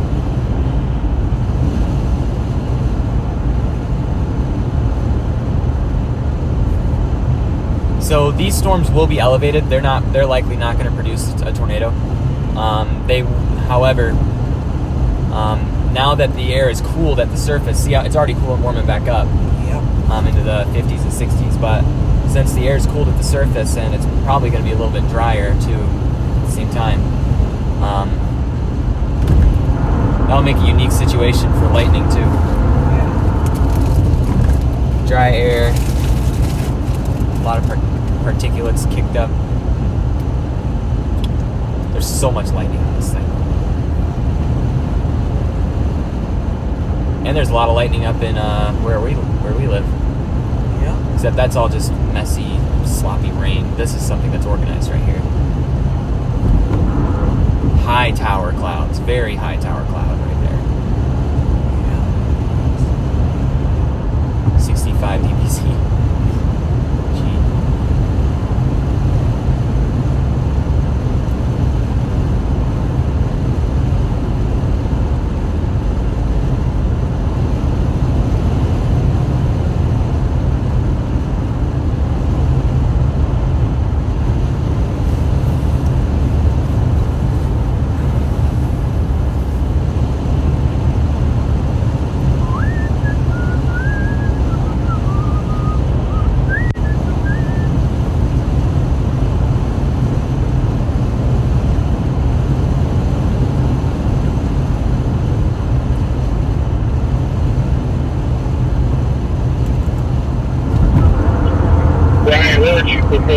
So these storms will be elevated. They're likely not going to produce a tornado. However, now that the air is cooled at the surface, see how it's already cool and warming back up. Yep. Into the 50s and 60s, but since the air is cooled at the surface and it's probably going to be a little bit drier too at the same time, that'll make a unique situation for lightning too. Dry air, a lot of particulates kicked up. There's so much lightning on this thing. And there's a lot of lightning up in where we live. Yeah. Except that's all just messy, sloppy rain. This is something that's organized right here. High tower clouds, very high tower cloud right there. Yeah. 65 dBc. Gee.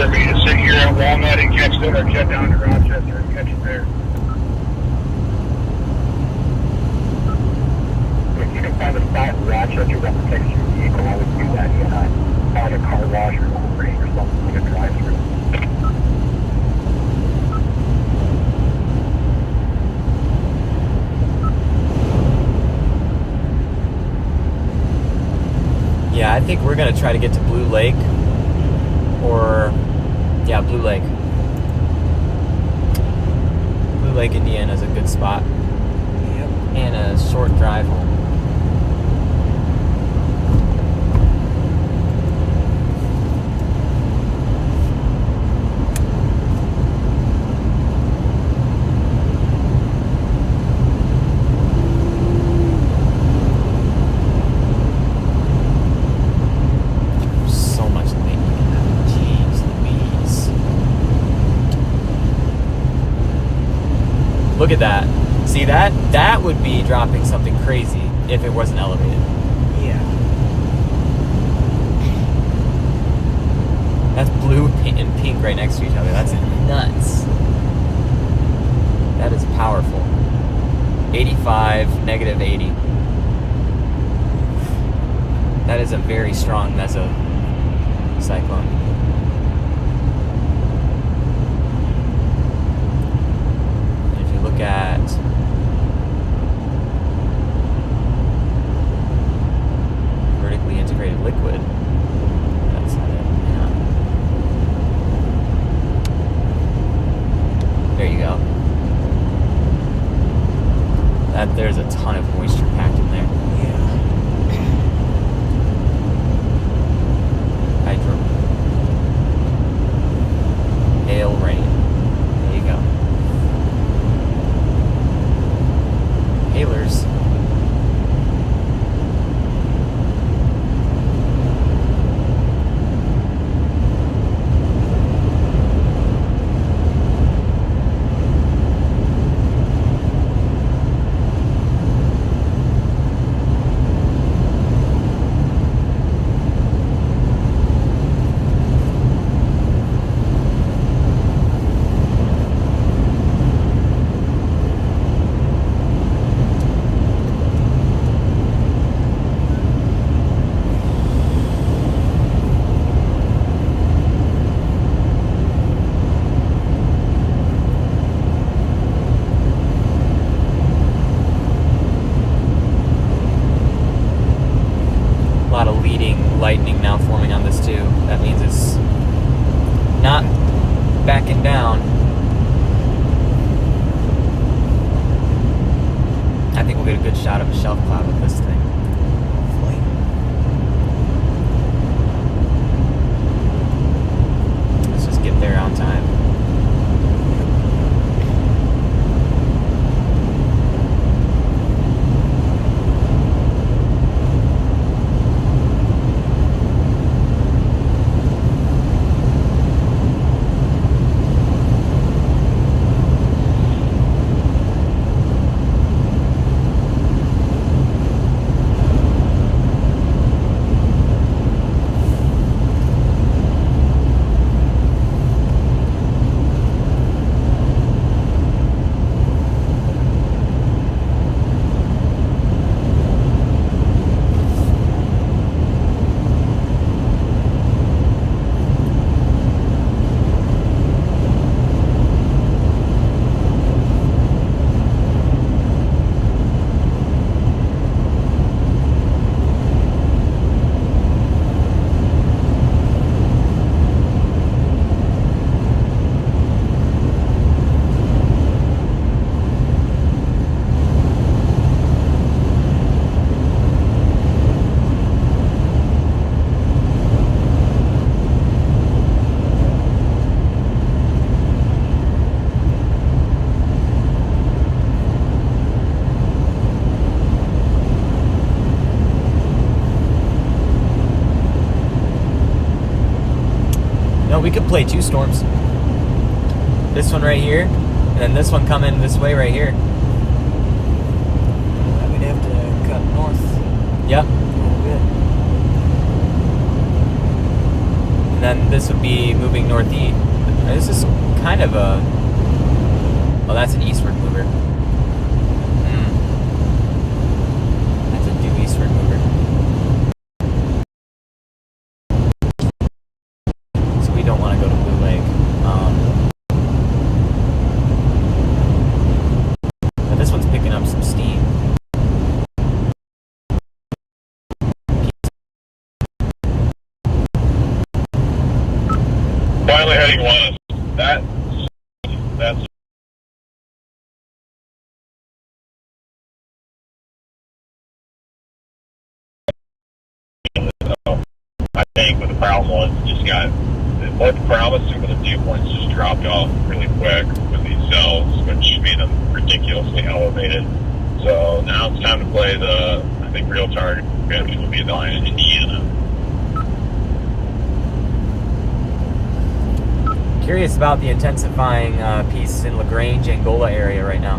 for me to sit here at Walnut and catch that, or jet down to Rochester and catch it there. If you can find a spot in Rochester that protects your vehicle, I would do that. Find a car wash or a ring or something to drive through. Yeah, I think we're gonna try to get to Blue Lake, Blue Lake. Blue Lake, Indiana is a good spot. Yep. And a short drive home. So much lake. Jeez Louise. Look at that. See that? That would be dropping something crazy if it wasn't elevated. Yeah. That's blue and pink right next to each other. That's nuts. That is powerful. 85, negative 80. That is a very strong mesocyclone. And if you look at vertically integrated liquid, that's not it. Yeah. There you go. There's a ton of moisture packed in there. Yeah. Hydro. Hail, rain. There you go. Hailers. A lot of leading lightning now forming on this too. That means it's not backing down. I think we'll get a good shot of a shelf cloud with this thing. Hopefully. Let's just get there on time. No, we could play two storms. This one right here, and then this one coming this way right here. We'd have to cut north Yep. a little bit. And then this would be moving northeast. This is kind of a... Oh, that's an eastward mover. That's a due eastward mover. So we don't want to go to Blue Lake. But this one's picking up some steam. Finally heading west. That's I think with the brown ones just got what the promise to the viewpoints just dropped off really quick with these cells, which made them ridiculously elevated. So now it's time to play the I think real target, which will be the line in Indiana. Curious about the intensifying piece in LaGrange, Angola area right now.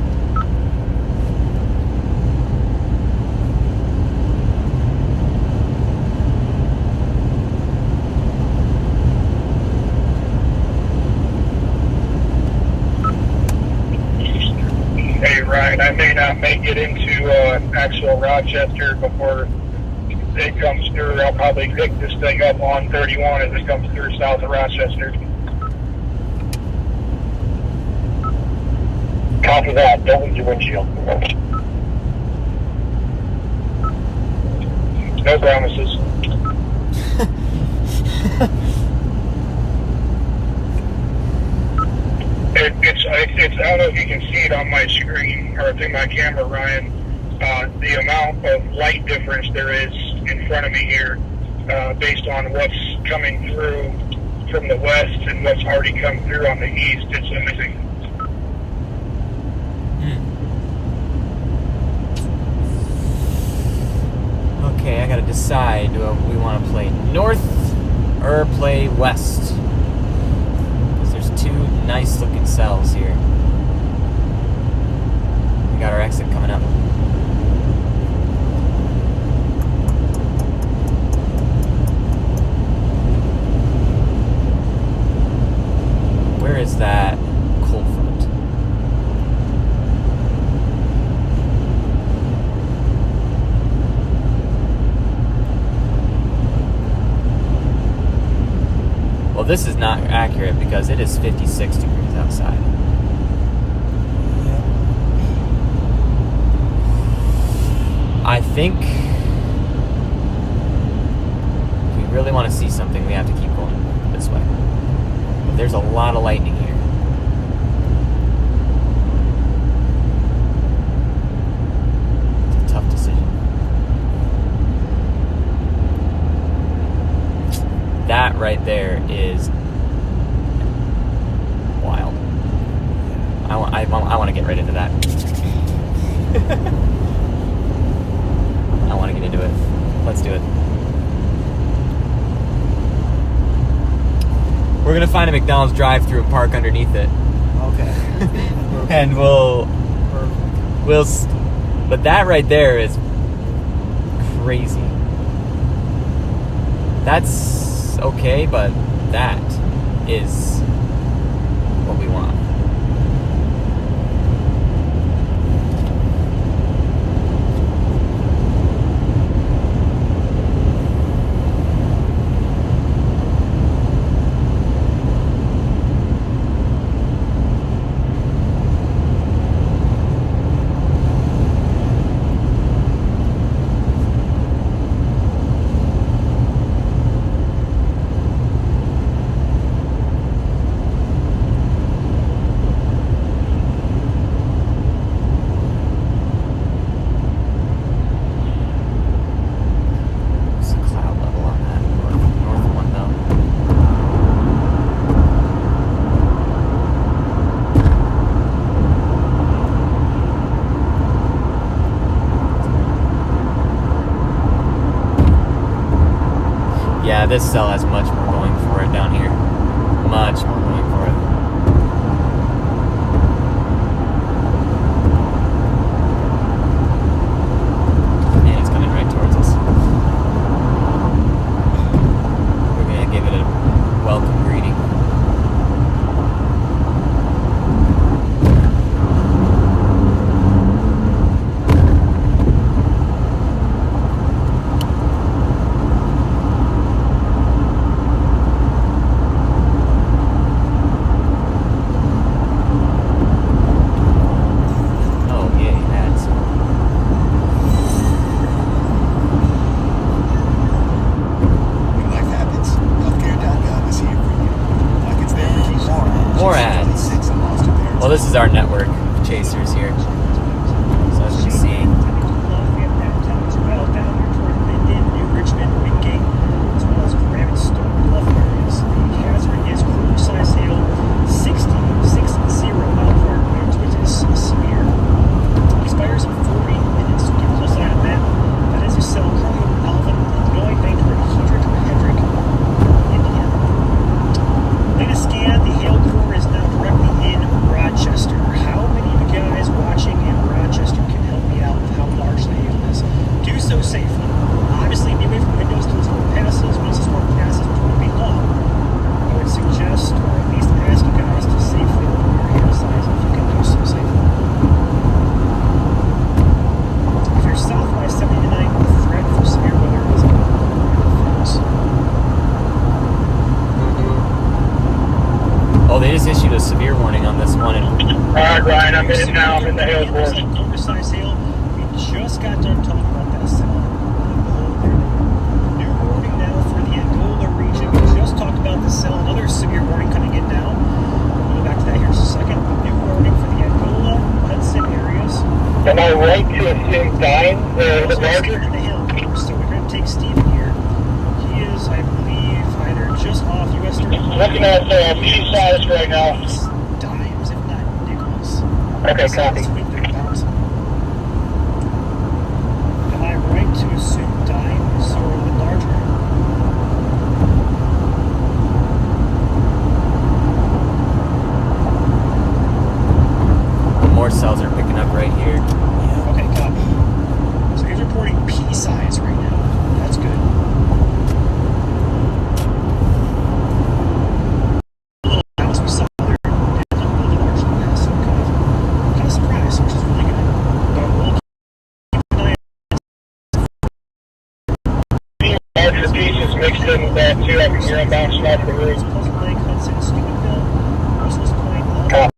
Hey, Ryan, I may not make it into actual Rochester before it comes through. I'll probably pick this thing up on 31 as it comes through south of Rochester. Copy that. Don't leave your windshield. No promises. It's I don't know if you can see it on my screen or through my camera, Ryan. The amount of light difference there is in front of me here, based on what's coming through from the west and what's already come through on the east. It's amazing. Okay, I gotta decide, do we want to play north or play west? Because there's two nice looking cells here. We got our exit coming up. Where is that cold front? Well, this is not accurate because it is 56 degrees outside. I think if we really want to see something, we have to keep going this way. But there's a lot of lightning here. It's a tough decision. That right there is wild. I want to get right into that. I want to get into it. Let's do it. We're gonna find a McDonald's drive-thru and park underneath it, Okay. and but that right there is crazy. That's okay, but that is what we want. Yeah, this cell has much more going for it down here. Much more going for it. And it's coming right towards us. We're gonna give it a looking at P size right now. Dimes, if not nickels. Okay, copy. Am I right to assume dimes are a little larger? More cells are picking up right here. Yeah. Okay, copy. So he's reporting P size right now. That's good. A little bounce we saw there did look a little large than that, so kind of surprised, which is really good. But we'll keep an eye Larger pieces mixed in with that too. I can hear them bouncing off the on roof. Pleasant Lake, Hudson, Steubenville, Russell's Point, all Copy.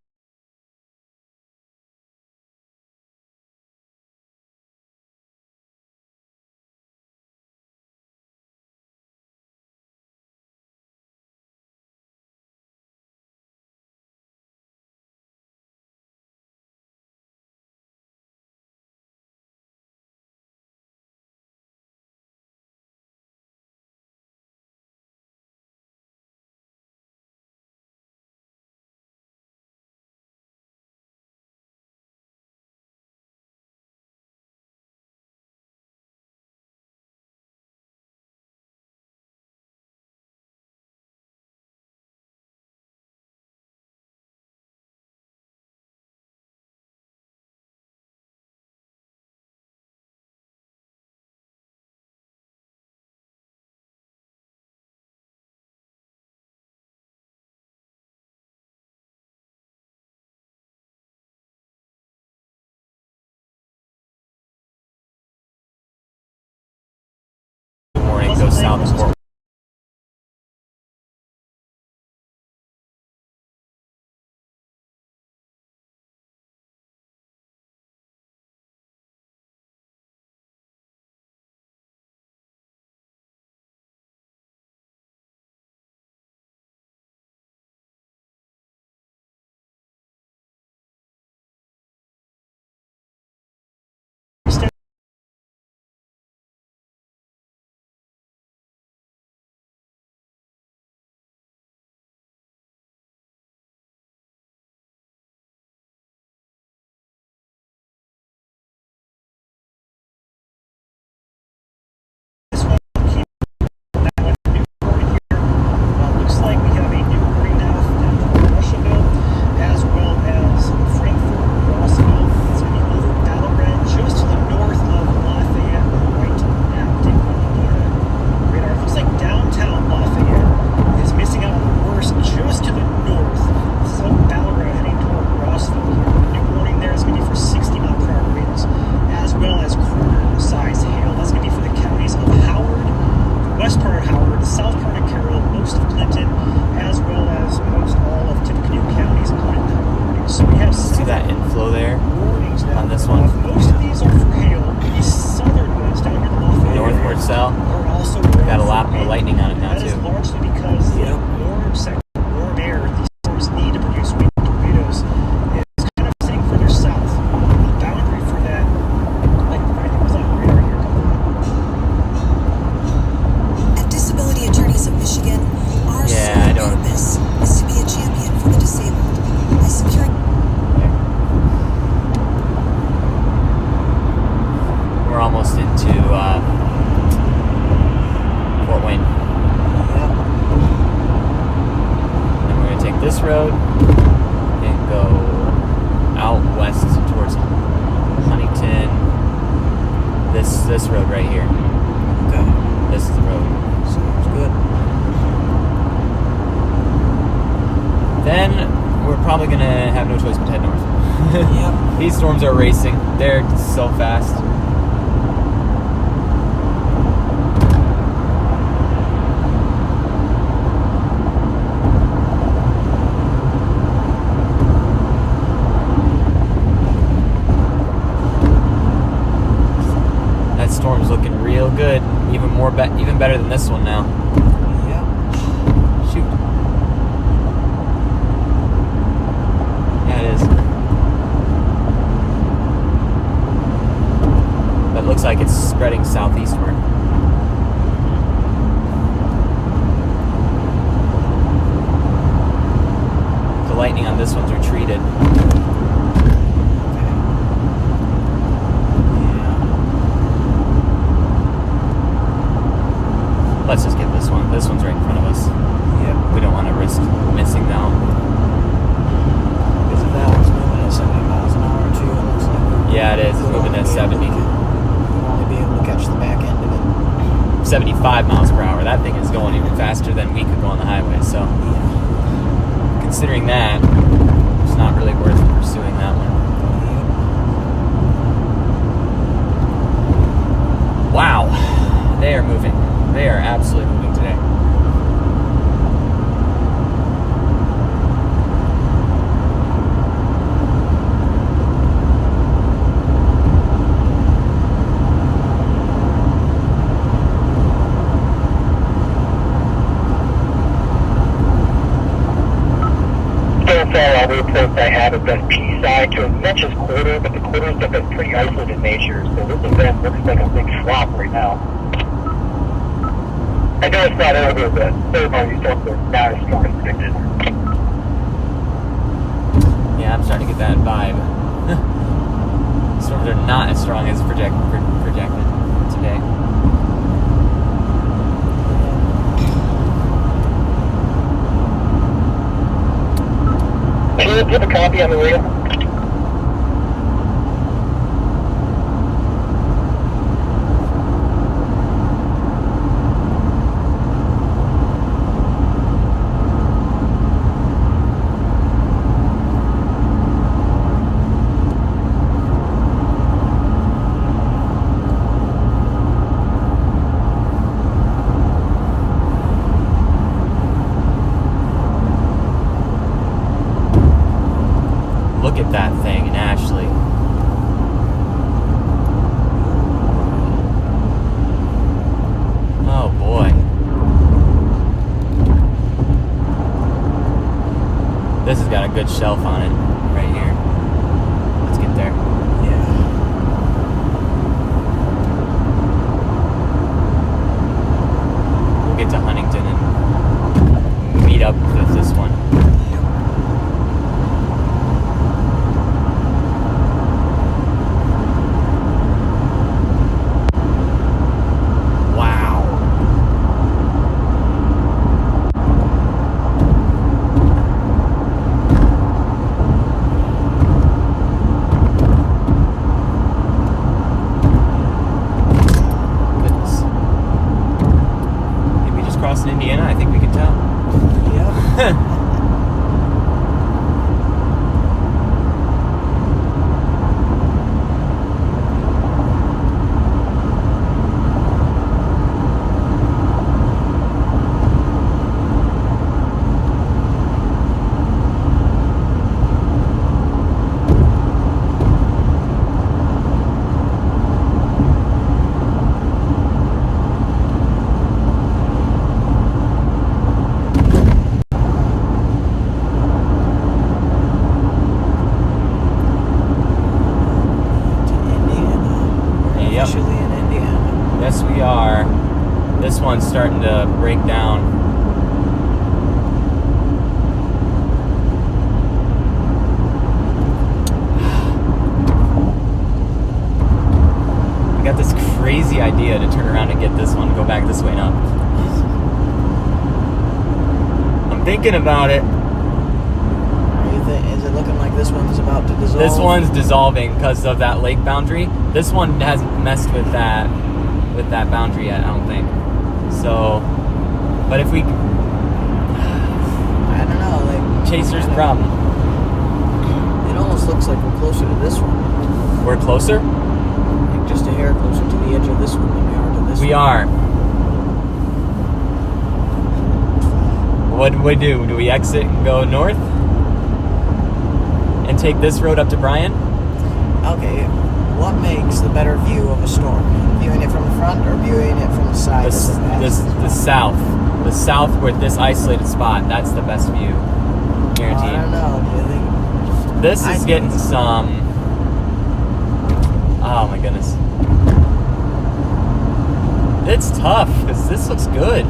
Morning goes south of Fort. Looks like we have a new warning now for Russiaville, as well as Frankfort, Rossville. It's going to be over Battle Red, just to the north of Lafayette, right now. Take a look at the radar. It looks like downtown Lafayette is missing out on the worst, just to the north. This is over Battle Red, heading toward Rossville here. The new warning there is going to be for 60-mile-per-hour winds, as well as quarter-size hail. That's going to be for the counties of Howard, west part of Howard, the south part of Carroll, most of Clinton, as well as most all of Tippecanoe counties included in that warning. So we have See that inflow there? warnings now. on this one? Most of these are for hail. The southern ones down here in the Lafayette Northward area south. are also Got a lot more wind. lightning on it now That is too. largely because the warm air these storms need to produce wind tornadoes is kind of sitting further south. The boundary for that, like I think was on the radar here. At Disability Attorneys of Michigan, our Yeah, I sole don't- purpose is to be a champion for the disabled by securing. We're almost into Fort Wayne. And we're gonna take this road and go out west towards Huntington. This road right here. Okay. This is the road. Sounds good. Then we're probably gonna have no choice but to head north. Yep. These storms are racing. They're so fast. That storm's looking real good. Even better than this one now. Yep. Shoot. Yeah, it is. But it looks like it's spreading southeastward. Let's just get this one. This one's right in front of us. Yeah. We don't want to risk missing that one. Because if that one's moving at 70 miles an hour too, it looks like Yeah, it is. It's moving at 70. We'll only be able to catch the back end of it. 75 miles per hour. That thing is going even faster than we could go on the highway. So, considering that, it's not really worth pursuing that one. Wow. They are moving. They are absolutely moving today. So far, all the reports I have have been P-side to as much as quarter, but the quarters have been pretty isolated in nature, so this event looks like a big flop right now. I know it's not over, but third-party storms are not as strong as predicted. Yeah, I'm starting to get that vibe. Storms are not as strong as projected today. Can you give a copy on the radio? Look at that thing in Ashley. Oh boy. This has got a good shelf on it right here. Let's get there. We'll get to Huntington and meet up with this one. Indiana, I think we can tell. Yep. Officially in Indiana. Yes, we are. This one's starting to break down. I got this crazy idea to turn around and get this one, go back this way and up. I'm thinking about it. Is it looking like this one's about to dissolve? This one's dissolving because of that lake boundary. This one hasn't messed with that boundary yet, I don't think. So, but if we, I don't know, like Chaser's problem. It almost looks like we're closer to this one. We're closer? I think just a hair closer to the edge of this one than we are to this one. We are. What do we do? Do we exit and go north? And take this road up to Bryan? Okay, what makes the better view of a storm? Viewing it from the front or viewing it from the side? The south. The south with this isolated spot. That's the best view. Guaranteed. I don't know. Do you think? This is getting some... Oh my goodness. It's tough because this looks good.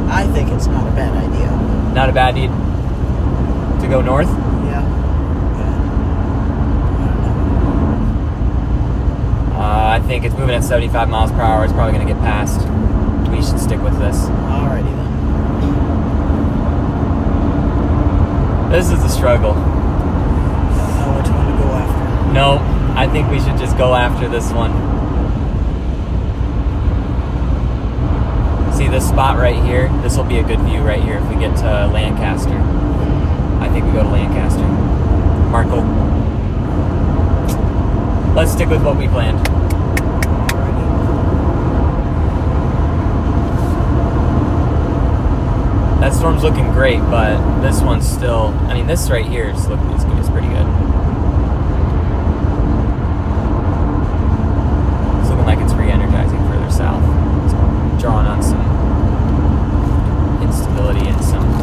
I think it's not a bad idea. Not a bad need to go north? Yeah. I think it's moving at 75 miles per hour. It's probably going to get past. We should stick with this. This is a struggle. Don't know which one to go after. No, I think we should just go after this one. See this spot right here? This will be a good view right here if we get to Lancaster. I think we go to Lancaster. Marco. Let's stick with what we planned. That storm's looking great, but this one's still, I mean, this right here is pretty good. It's looking like it's re-energizing further south. It's drawing on some instability and some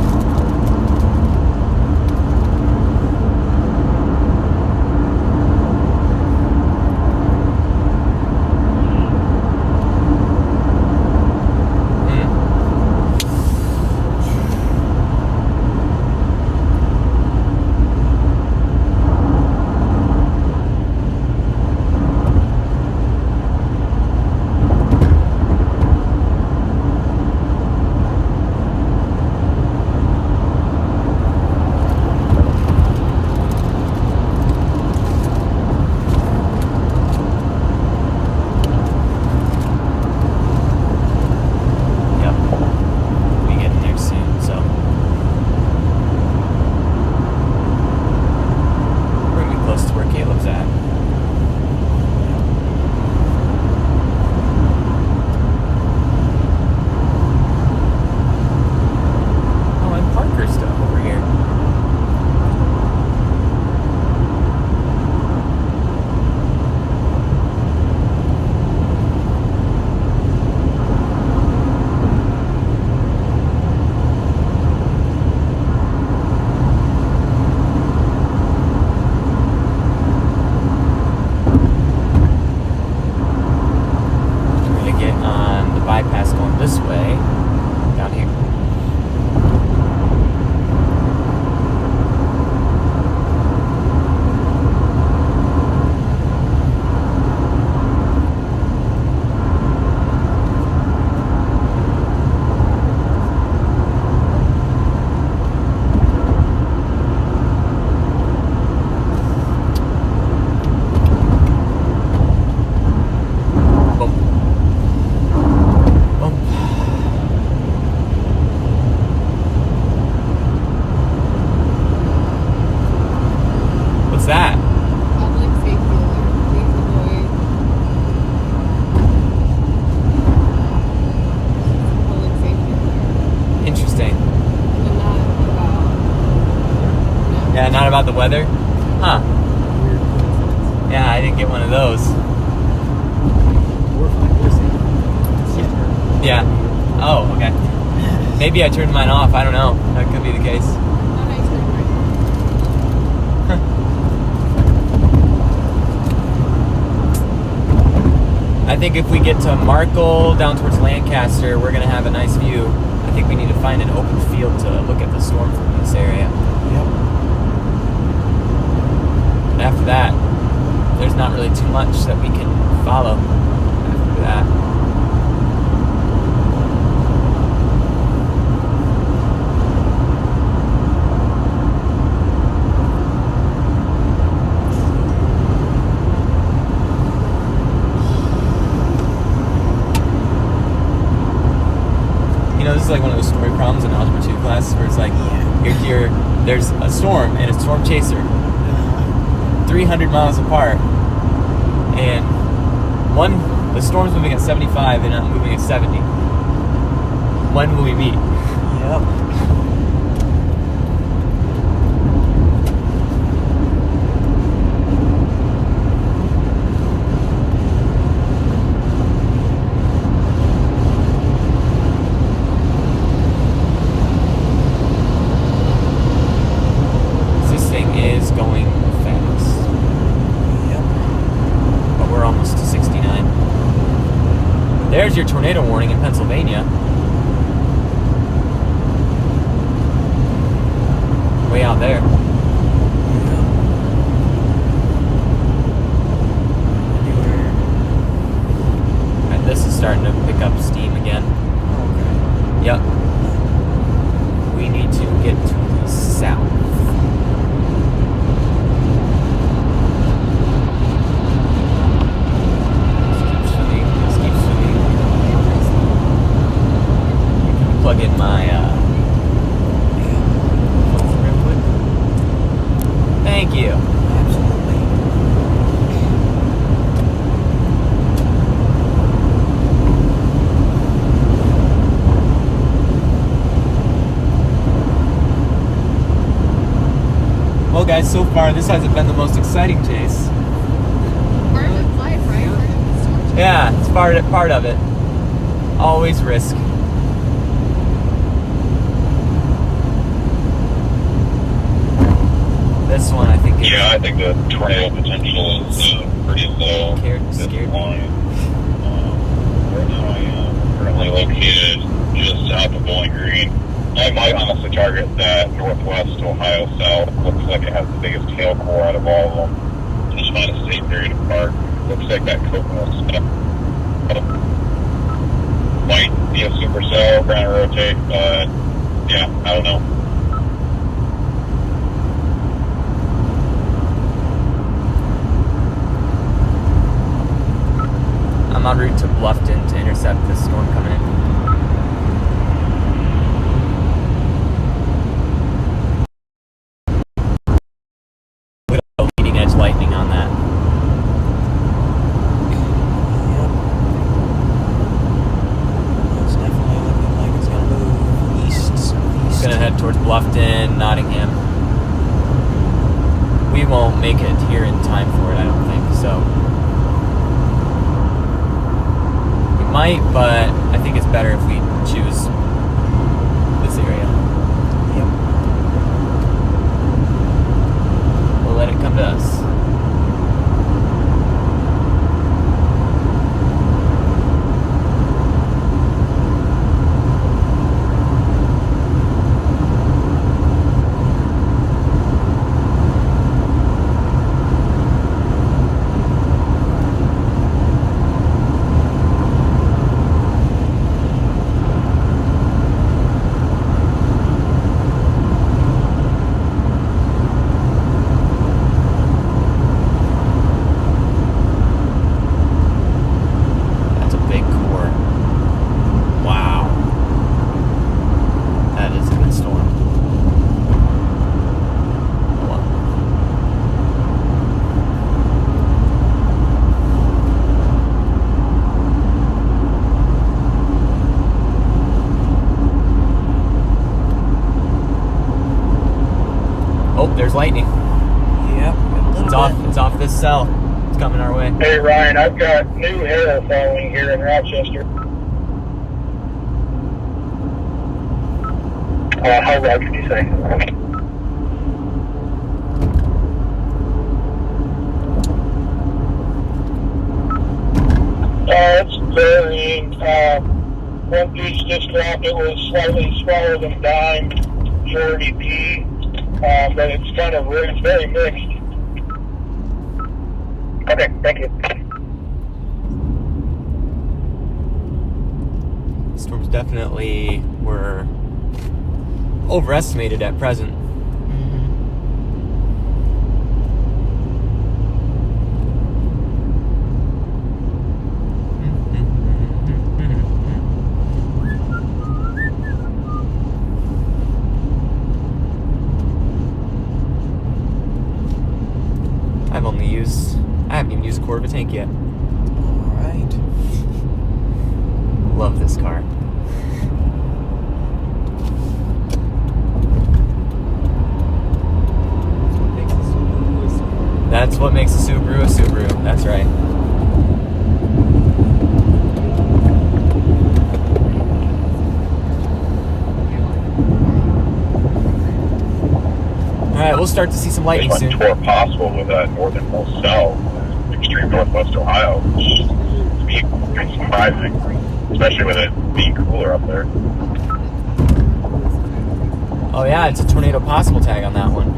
about the weather? Huh. Yeah, I didn't get one of those. Yeah. Oh, okay. Maybe I turned mine off. I don't know. That could be the case. I think if we get to Markle down towards Lancaster, we're going to have a nice view. I think we need to find an open field to look at the storm from this area. Yep. After that, there's not really too much that we can follow after that. You know, this is like one of those story problems in Algebra 2 class where it's like, there's a storm and a storm chaser. 300 miles apart, and the storm's moving at 75 and I'm moving at 70. When will we meet? Yep. This thing is going fast. But we're almost to 69. There's your tornado warning in Pennsylvania. Way out there. And this is starting to pick up steam again. Okay. Yep. We need to get to the south. plug in my phone real quick. Thank you. Absolutely. Well, guys, so far this hasn't been the most exciting chase. Part of life, right? Part of the storm chase. Yeah, it's part of it. Always risk. This one, I think. Yeah, I think the tornado potential is pretty low. Scared. Line. Right now, I am currently located just south of Bowling Green. I might honestly target that northwest Ohio South. Looks like it has the biggest tail core out of all of them. Just find a safe area to park. Looks like that coconut step might be a supercell, trying to rotate, but yeah, I don't know. I'm en route to Bluffton to intercept the storm coming in. With a leading edge lightning on that. It's definitely looking like it's going to move east, southeast. It's gonna head towards Bluffton, Nottingham. We won't make it here in time for it, I don't think, so. We might, but I think it's better if we choose this area. Yep. We'll let it come to us. That's a big core. Wow. That is a good storm. Hold on. Oh, there's lightning. Yep. A little bit. It's off this cell. It's coming our way. Hey Ryan, I've got new hail following here in Rochester. How large would you say? It's varying. One piece just dropped. It was slightly smaller than a dime, majority P, but it's kind of it's very mixed. Okay, thank you. Storms definitely were overestimated at present. I haven't even used a quarter of a tank yet. Alright. Love this car. That's what makes a Subaru a Subaru. That's right. Alright, we'll start to see some lightning There's soon. one tour possible with that northernmost cell, extreme northwest Ohio, which would be pretty surprising, especially with it being cooler up there. Oh yeah, it's a tornado possible tag on that one.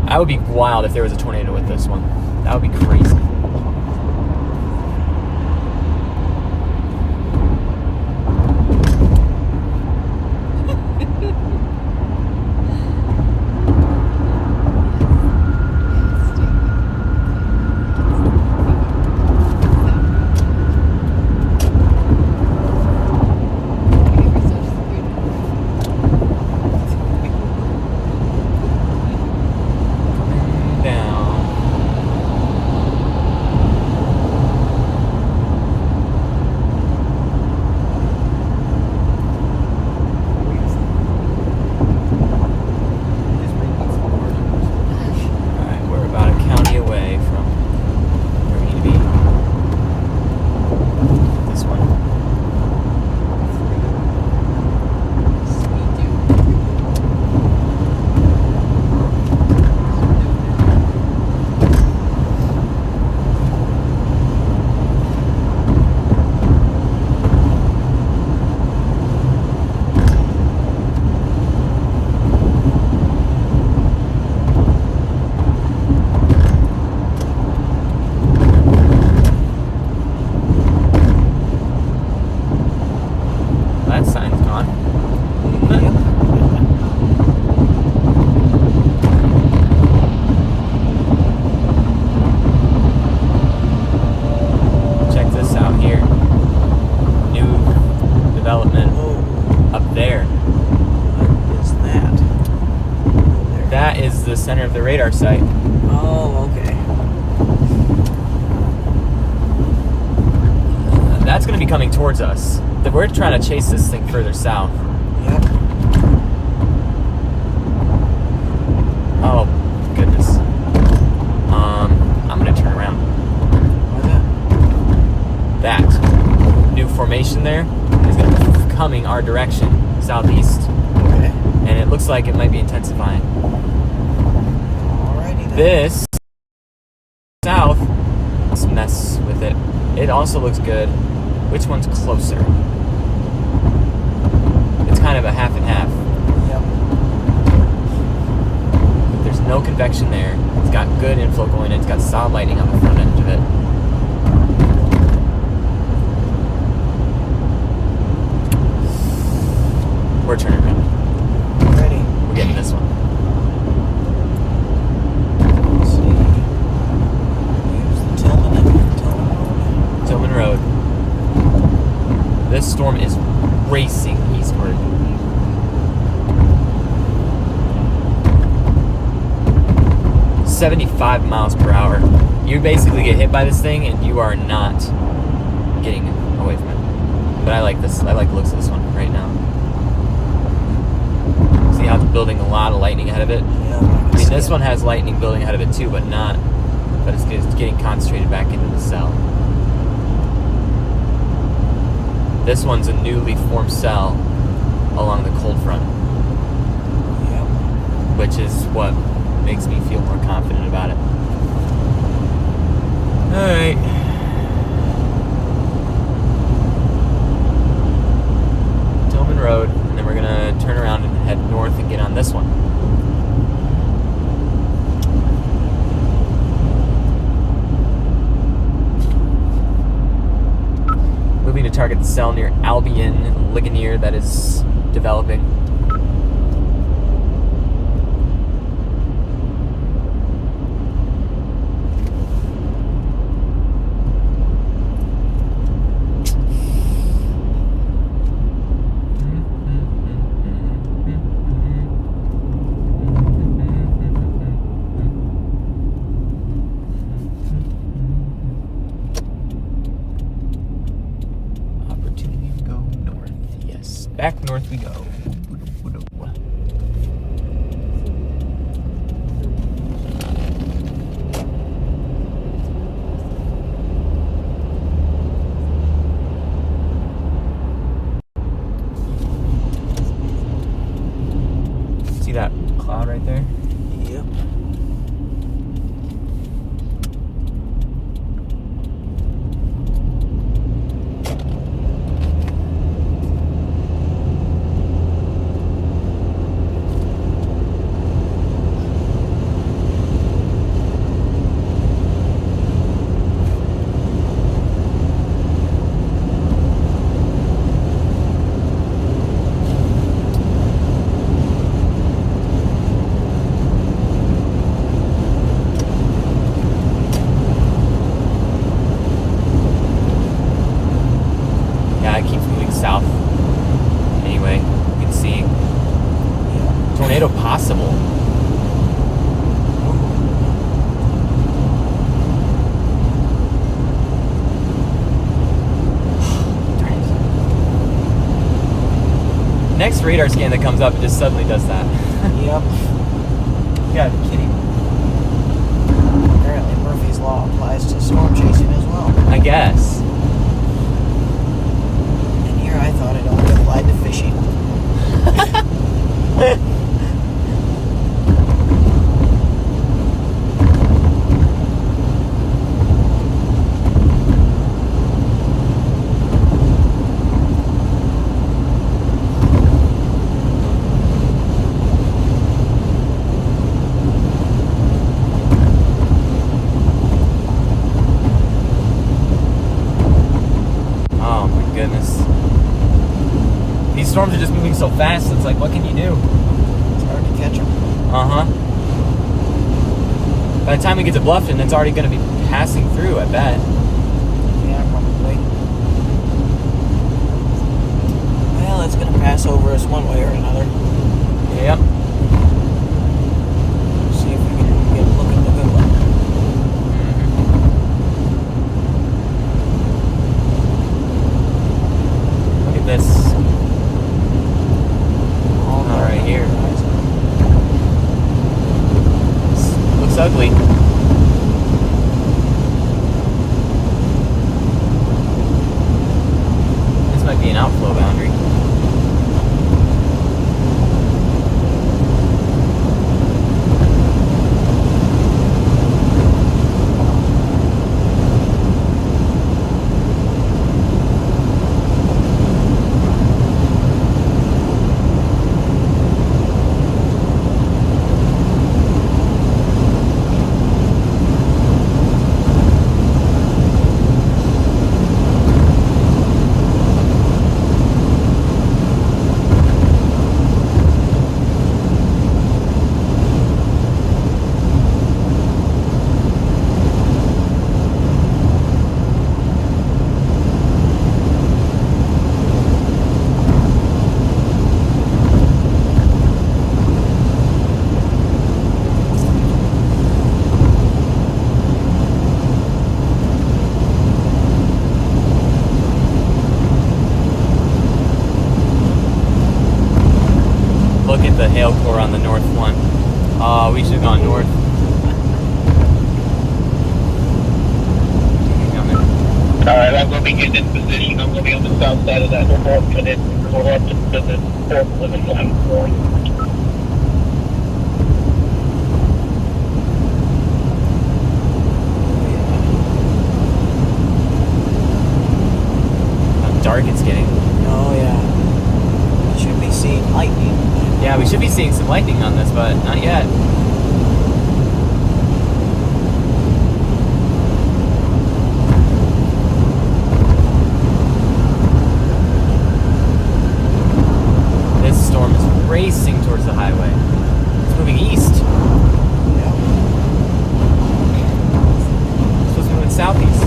That would be wild if there was a tornado with this one. That would be crazy. radar site. Oh, okay. That's going to be coming towards us. We're trying to chase this thing further south. Yep. Oh, goodness. I'm going to turn around. What's that? That new formation there is going to be coming our direction, southeast. Okay. And it looks like it might be intensifying. Alrighty then. This south, let's mess with it. It also looks good. Which one's closer? It's kind of a half and half. Yep. There's no convection there. It's got good inflow going in. It's got solid lighting on the front end of it. We're turning around. Ready. We're getting this one. Let's see. Here's the Tillman Road. Tillman Road. This storm is racing eastward. "75 miles per hour. You basically get hit by this thing and you are not getting away from it. But I like this. I like the looks of this one right now. See how it's building a lot of lightning ahead of it? Yeah. I mean, this one has lightning building ahead of it too, but it's getting concentrated back into the cell. This one's a newly formed cell along the cold front, Yep. which is what makes me feel more confident about it. Alright. Tillman Road, and then we're gonna turn around and head north and get on this one. Moving to target the cell near Albion Ligonier that is developing. Opportunity to go north. Yes, back north we go. See that cloud right there? Yep. Yeah, it keeps moving south. Anyway, you can see tornado possible. Next radar scan that comes up, it just suddenly does that. Yep. You gotta be kidding. Apparently Murphy's Law applies to storm chasing as well. I guess. And here I thought it only applied to fishing. Oh my goodness. These storms are just moving so fast, it's like, what can you do? It's hard to catch them. Uh-huh. By the time we get to Bluffton, it's already going to be passing through, I bet. Yeah, probably. Well, it's going to pass over us one way or another. Yep. See if we can we're on the north one. Oh, we should have gone north. Alright, I'm going to be getting in position. I'm going to be on the south side of that hill, and then go up to the fourth limit line for you. How dark it's getting. Oh yeah. We should be seeing lightning. Yeah, we should be seeing some lightning on this, but not yet. This storm is racing towards the highway. It's moving east. Yeah. It's supposed to be moving southeast.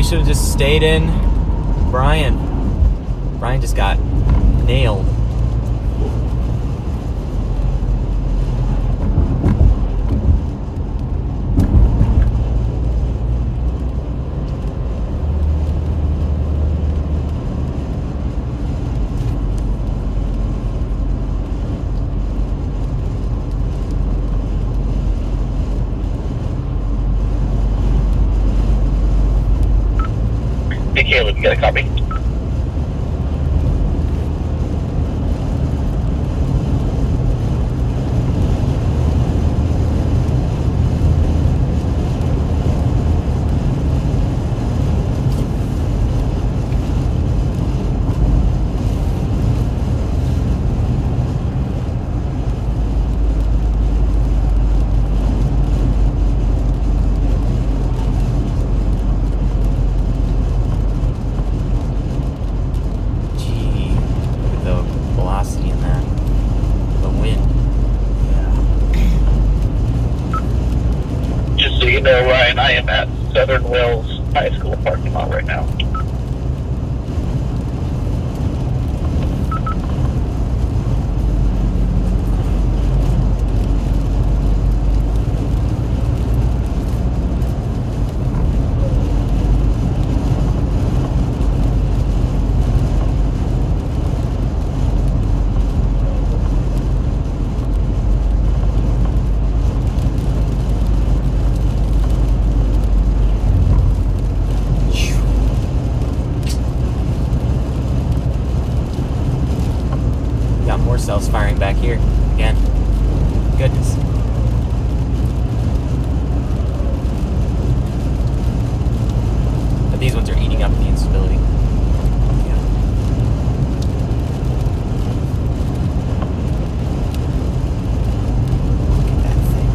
Should have just stayed in. Brian just got nailed. Hey, Caleb, you got a copy? So, Ryan, I am at Southern Wells High School parking lot right now. Cells firing back here again. Goodness. But these ones are eating up the instability. Yeah. Look at that thing.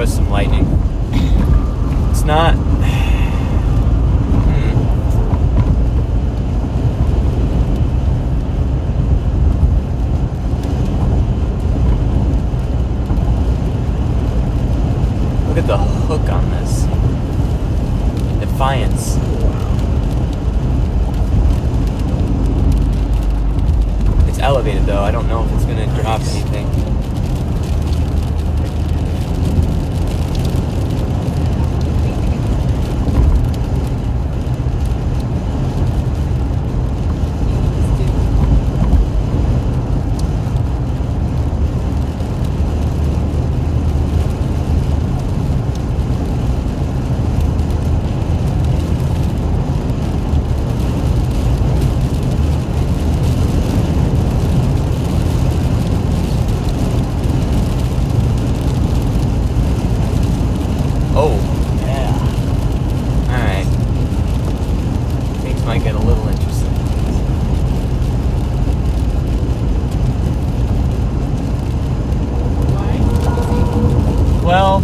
was some lightning. It's not. Look at the hook on this. Defiance. It's elevated though. I don't know if it's gonna drop anything. Oh, Yeah. alright. Things might get a little interesting. Well,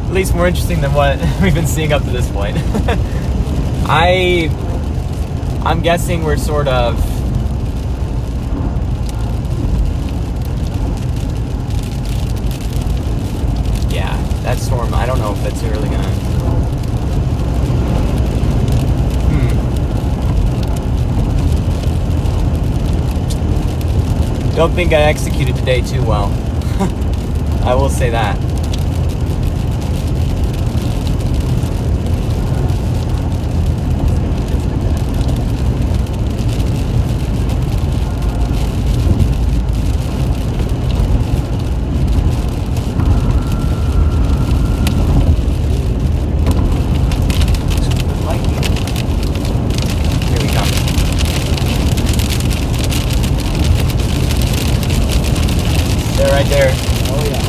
at least more interesting than what we've been seeing up to this point. I'm guessing we're sort of that storm, I don't know if that's really gonna. Don't think I executed today too well. I will say that. Right there. Oh yeah.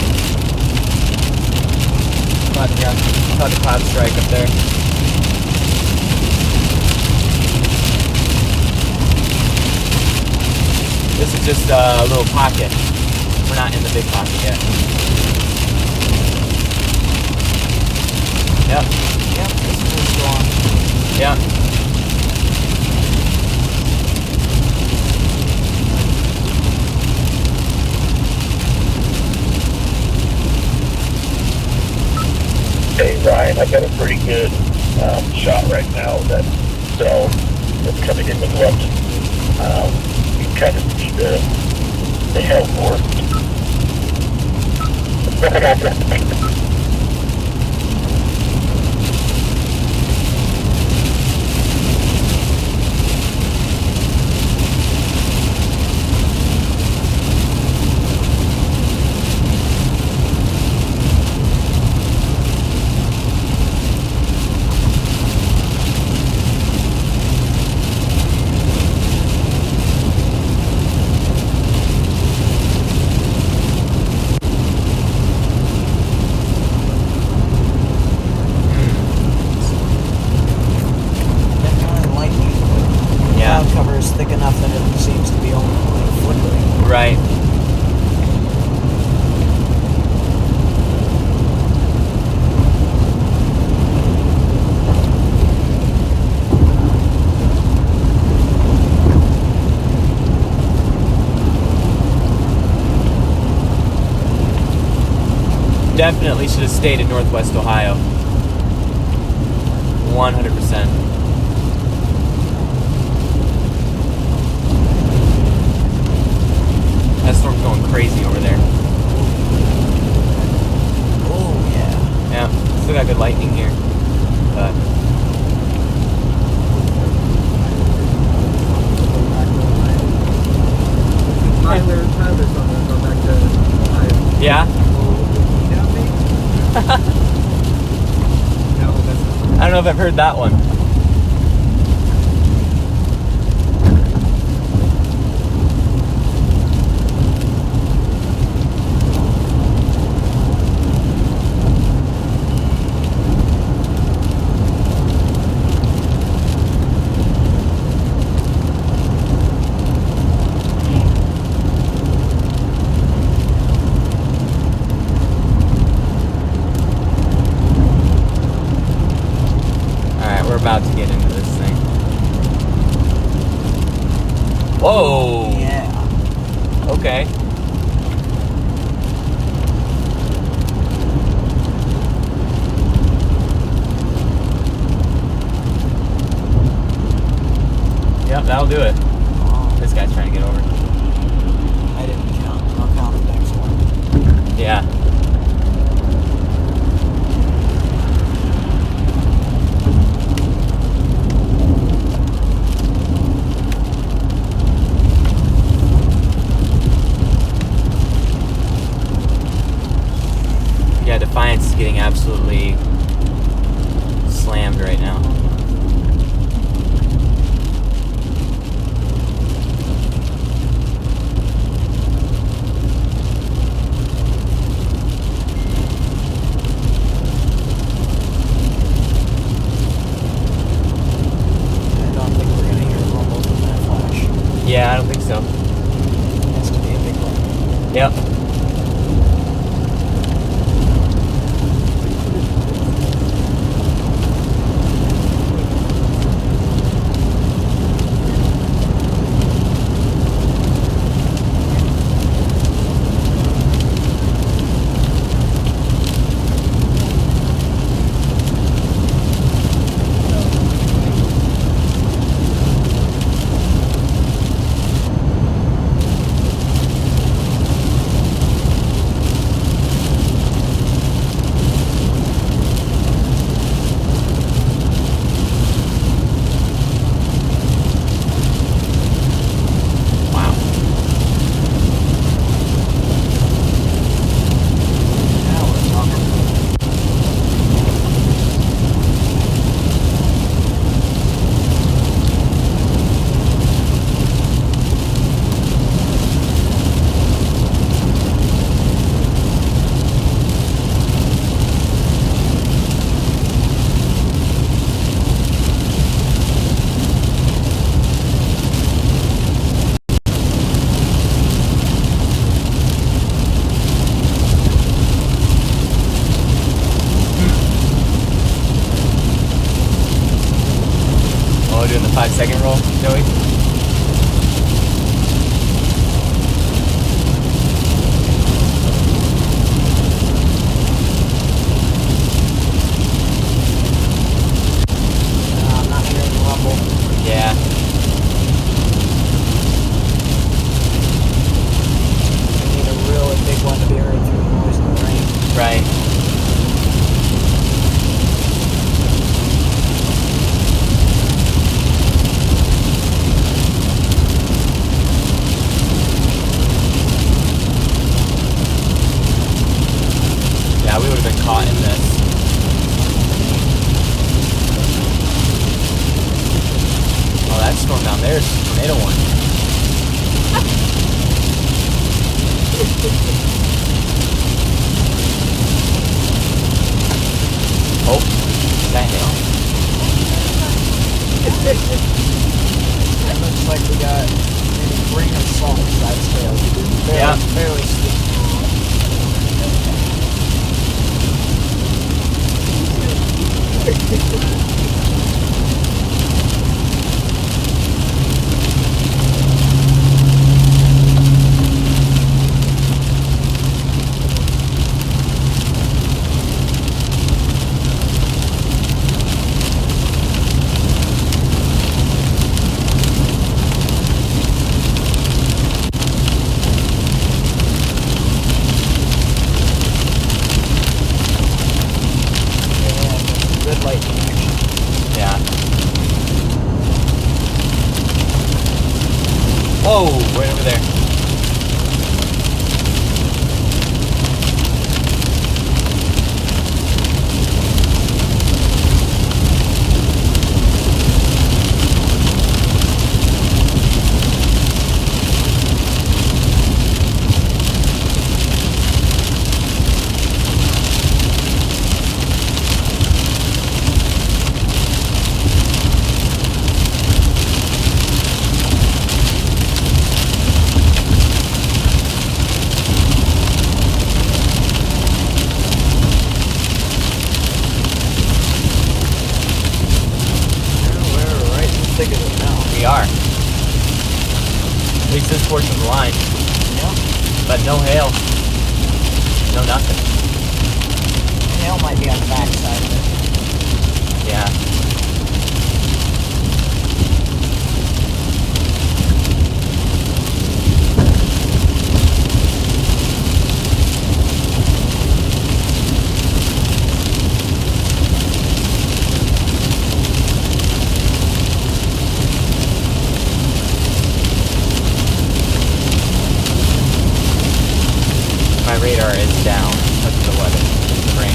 Caught the cloud strike up there. This is just a little pocket. We're not in the big pocket yet. Yep. Yep, this is strong. Yep. Hey Ryan, I got a pretty good shot right now of that cell that's coming in with London. You can kind of see the hell for Cloud cover is thick enough that it seems to be only flickering. Right. Definitely should have stayed in Northwest Ohio. 100%. That storm's going crazy over there. Oh yeah. Yeah, still got good lightning here. But Tyler's going back to Ohio. yeah, No, that's not. I don't know if I've heard that one. Whoa. Yeah. Okay. Yep, that'll do it. Oh, This guy's trying to get over. I didn't count. I'll count the next one. Yeah. Yeah, Defiance is getting absolutely slammed right now. I don't think we're gonna hear rumbles in that flash. Yeah, I don't think so. It has to be a big one. Yep. Wow. Now we're talking. Oh, we're doing the 5-second roll, Joey? I'm not hearing the rumble. Yeah. I need a really big one to be heard through the noise in the rain. Right. but no hail. No nothing. The hail might be on the back side of it. Yeah. My radar is down because of the weather, the rain.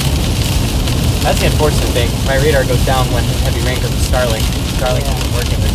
That's the unfortunate thing. My radar goes down when heavy rain goes to Starlink. Starlink isn't working with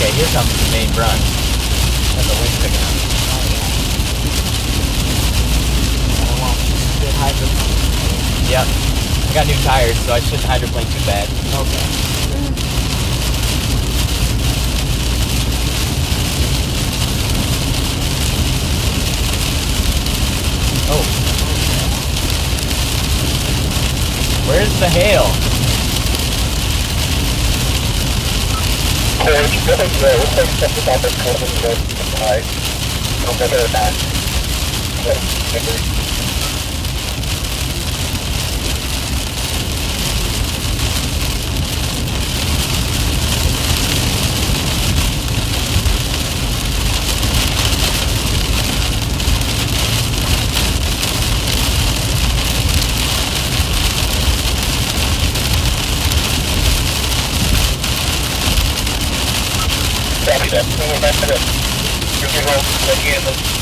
Okay, here comes the main run. That's the wind picking up. I want good hydroplane. Yep. I got new tires, so I shouldn't hydroplane too bad. Okay. Oh. Where's the hail? Looks like stuff about the cold and supplies. Over there, that. Copy that. Moving back to the roll again.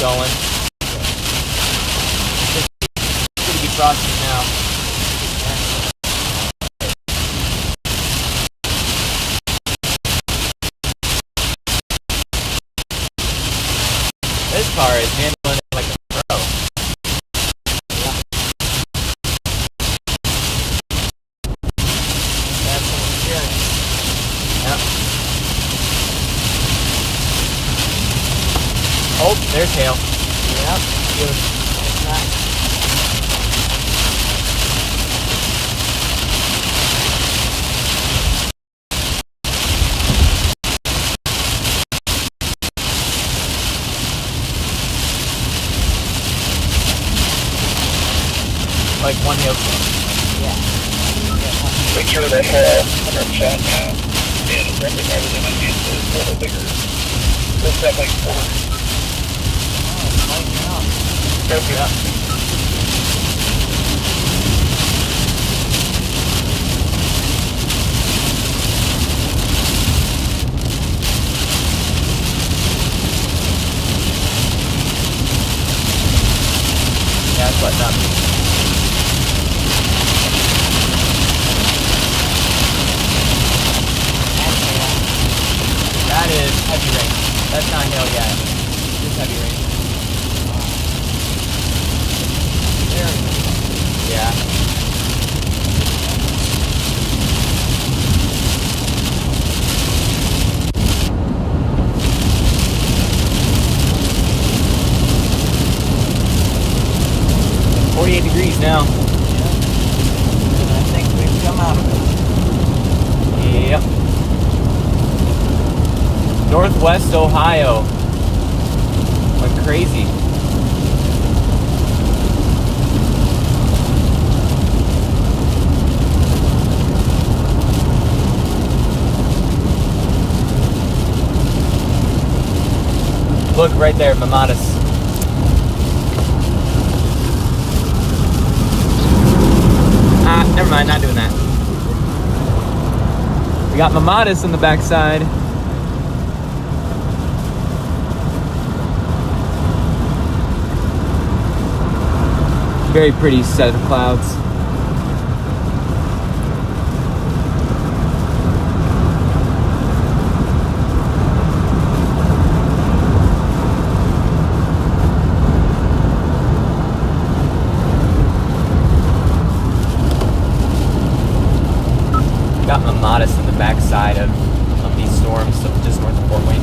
going. Should be crossing now. This car is handling it like a pro. That's some experience. Yep. Oh, there's hail. Yep. That's nice. Like one hail. Yeah. Make sure that under shot now. And frankly, rather than my hand is a little bigger. Let's have like 4. Oh, it's lighting up. Perfect. Yeah, it's letting up. That is heavy rain. That's not hail yet. Just heavy rain. Yeah. Yeah. 48 degrees now. I think we've come out of it. Yep. Northwest Ohio. Went crazy. Look right there, Mamadas. Ah, never mind, not doing that. We got Mamadas in the backside. Very pretty set of clouds. Got Mamadas in the backside of these storms, so just north of Fort Wayne.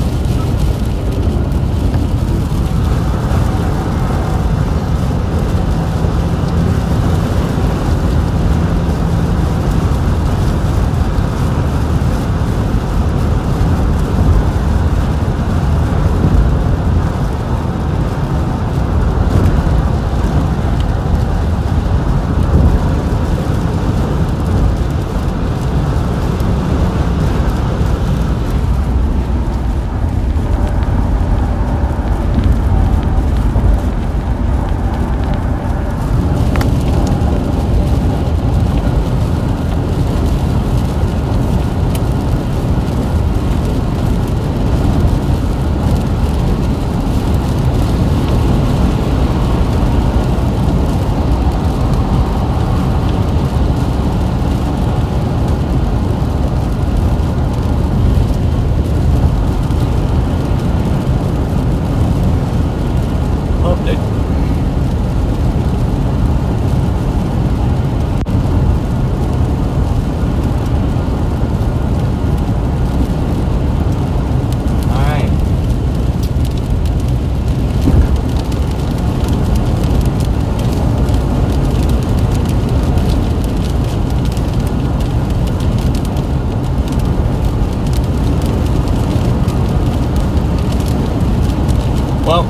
Well,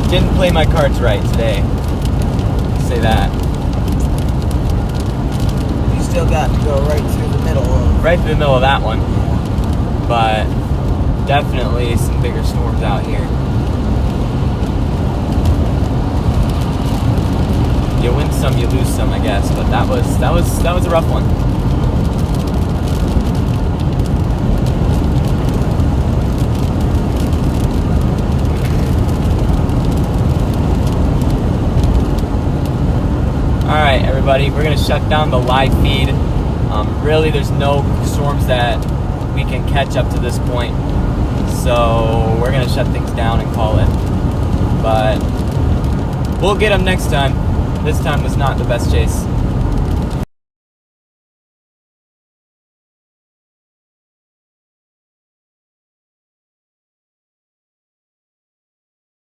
didn't play my cards right today. Say that. You still got to go right through the middle of Right through the middle of that one. But definitely some bigger storms out here. You win some, you lose some, I guess. But that was a rough one. everybody. We're going to shut down the live feed. Really, there's no storms that we can catch up to this point. So we're going to shut things down and call it. But we'll get them next time. This time was not the best chase.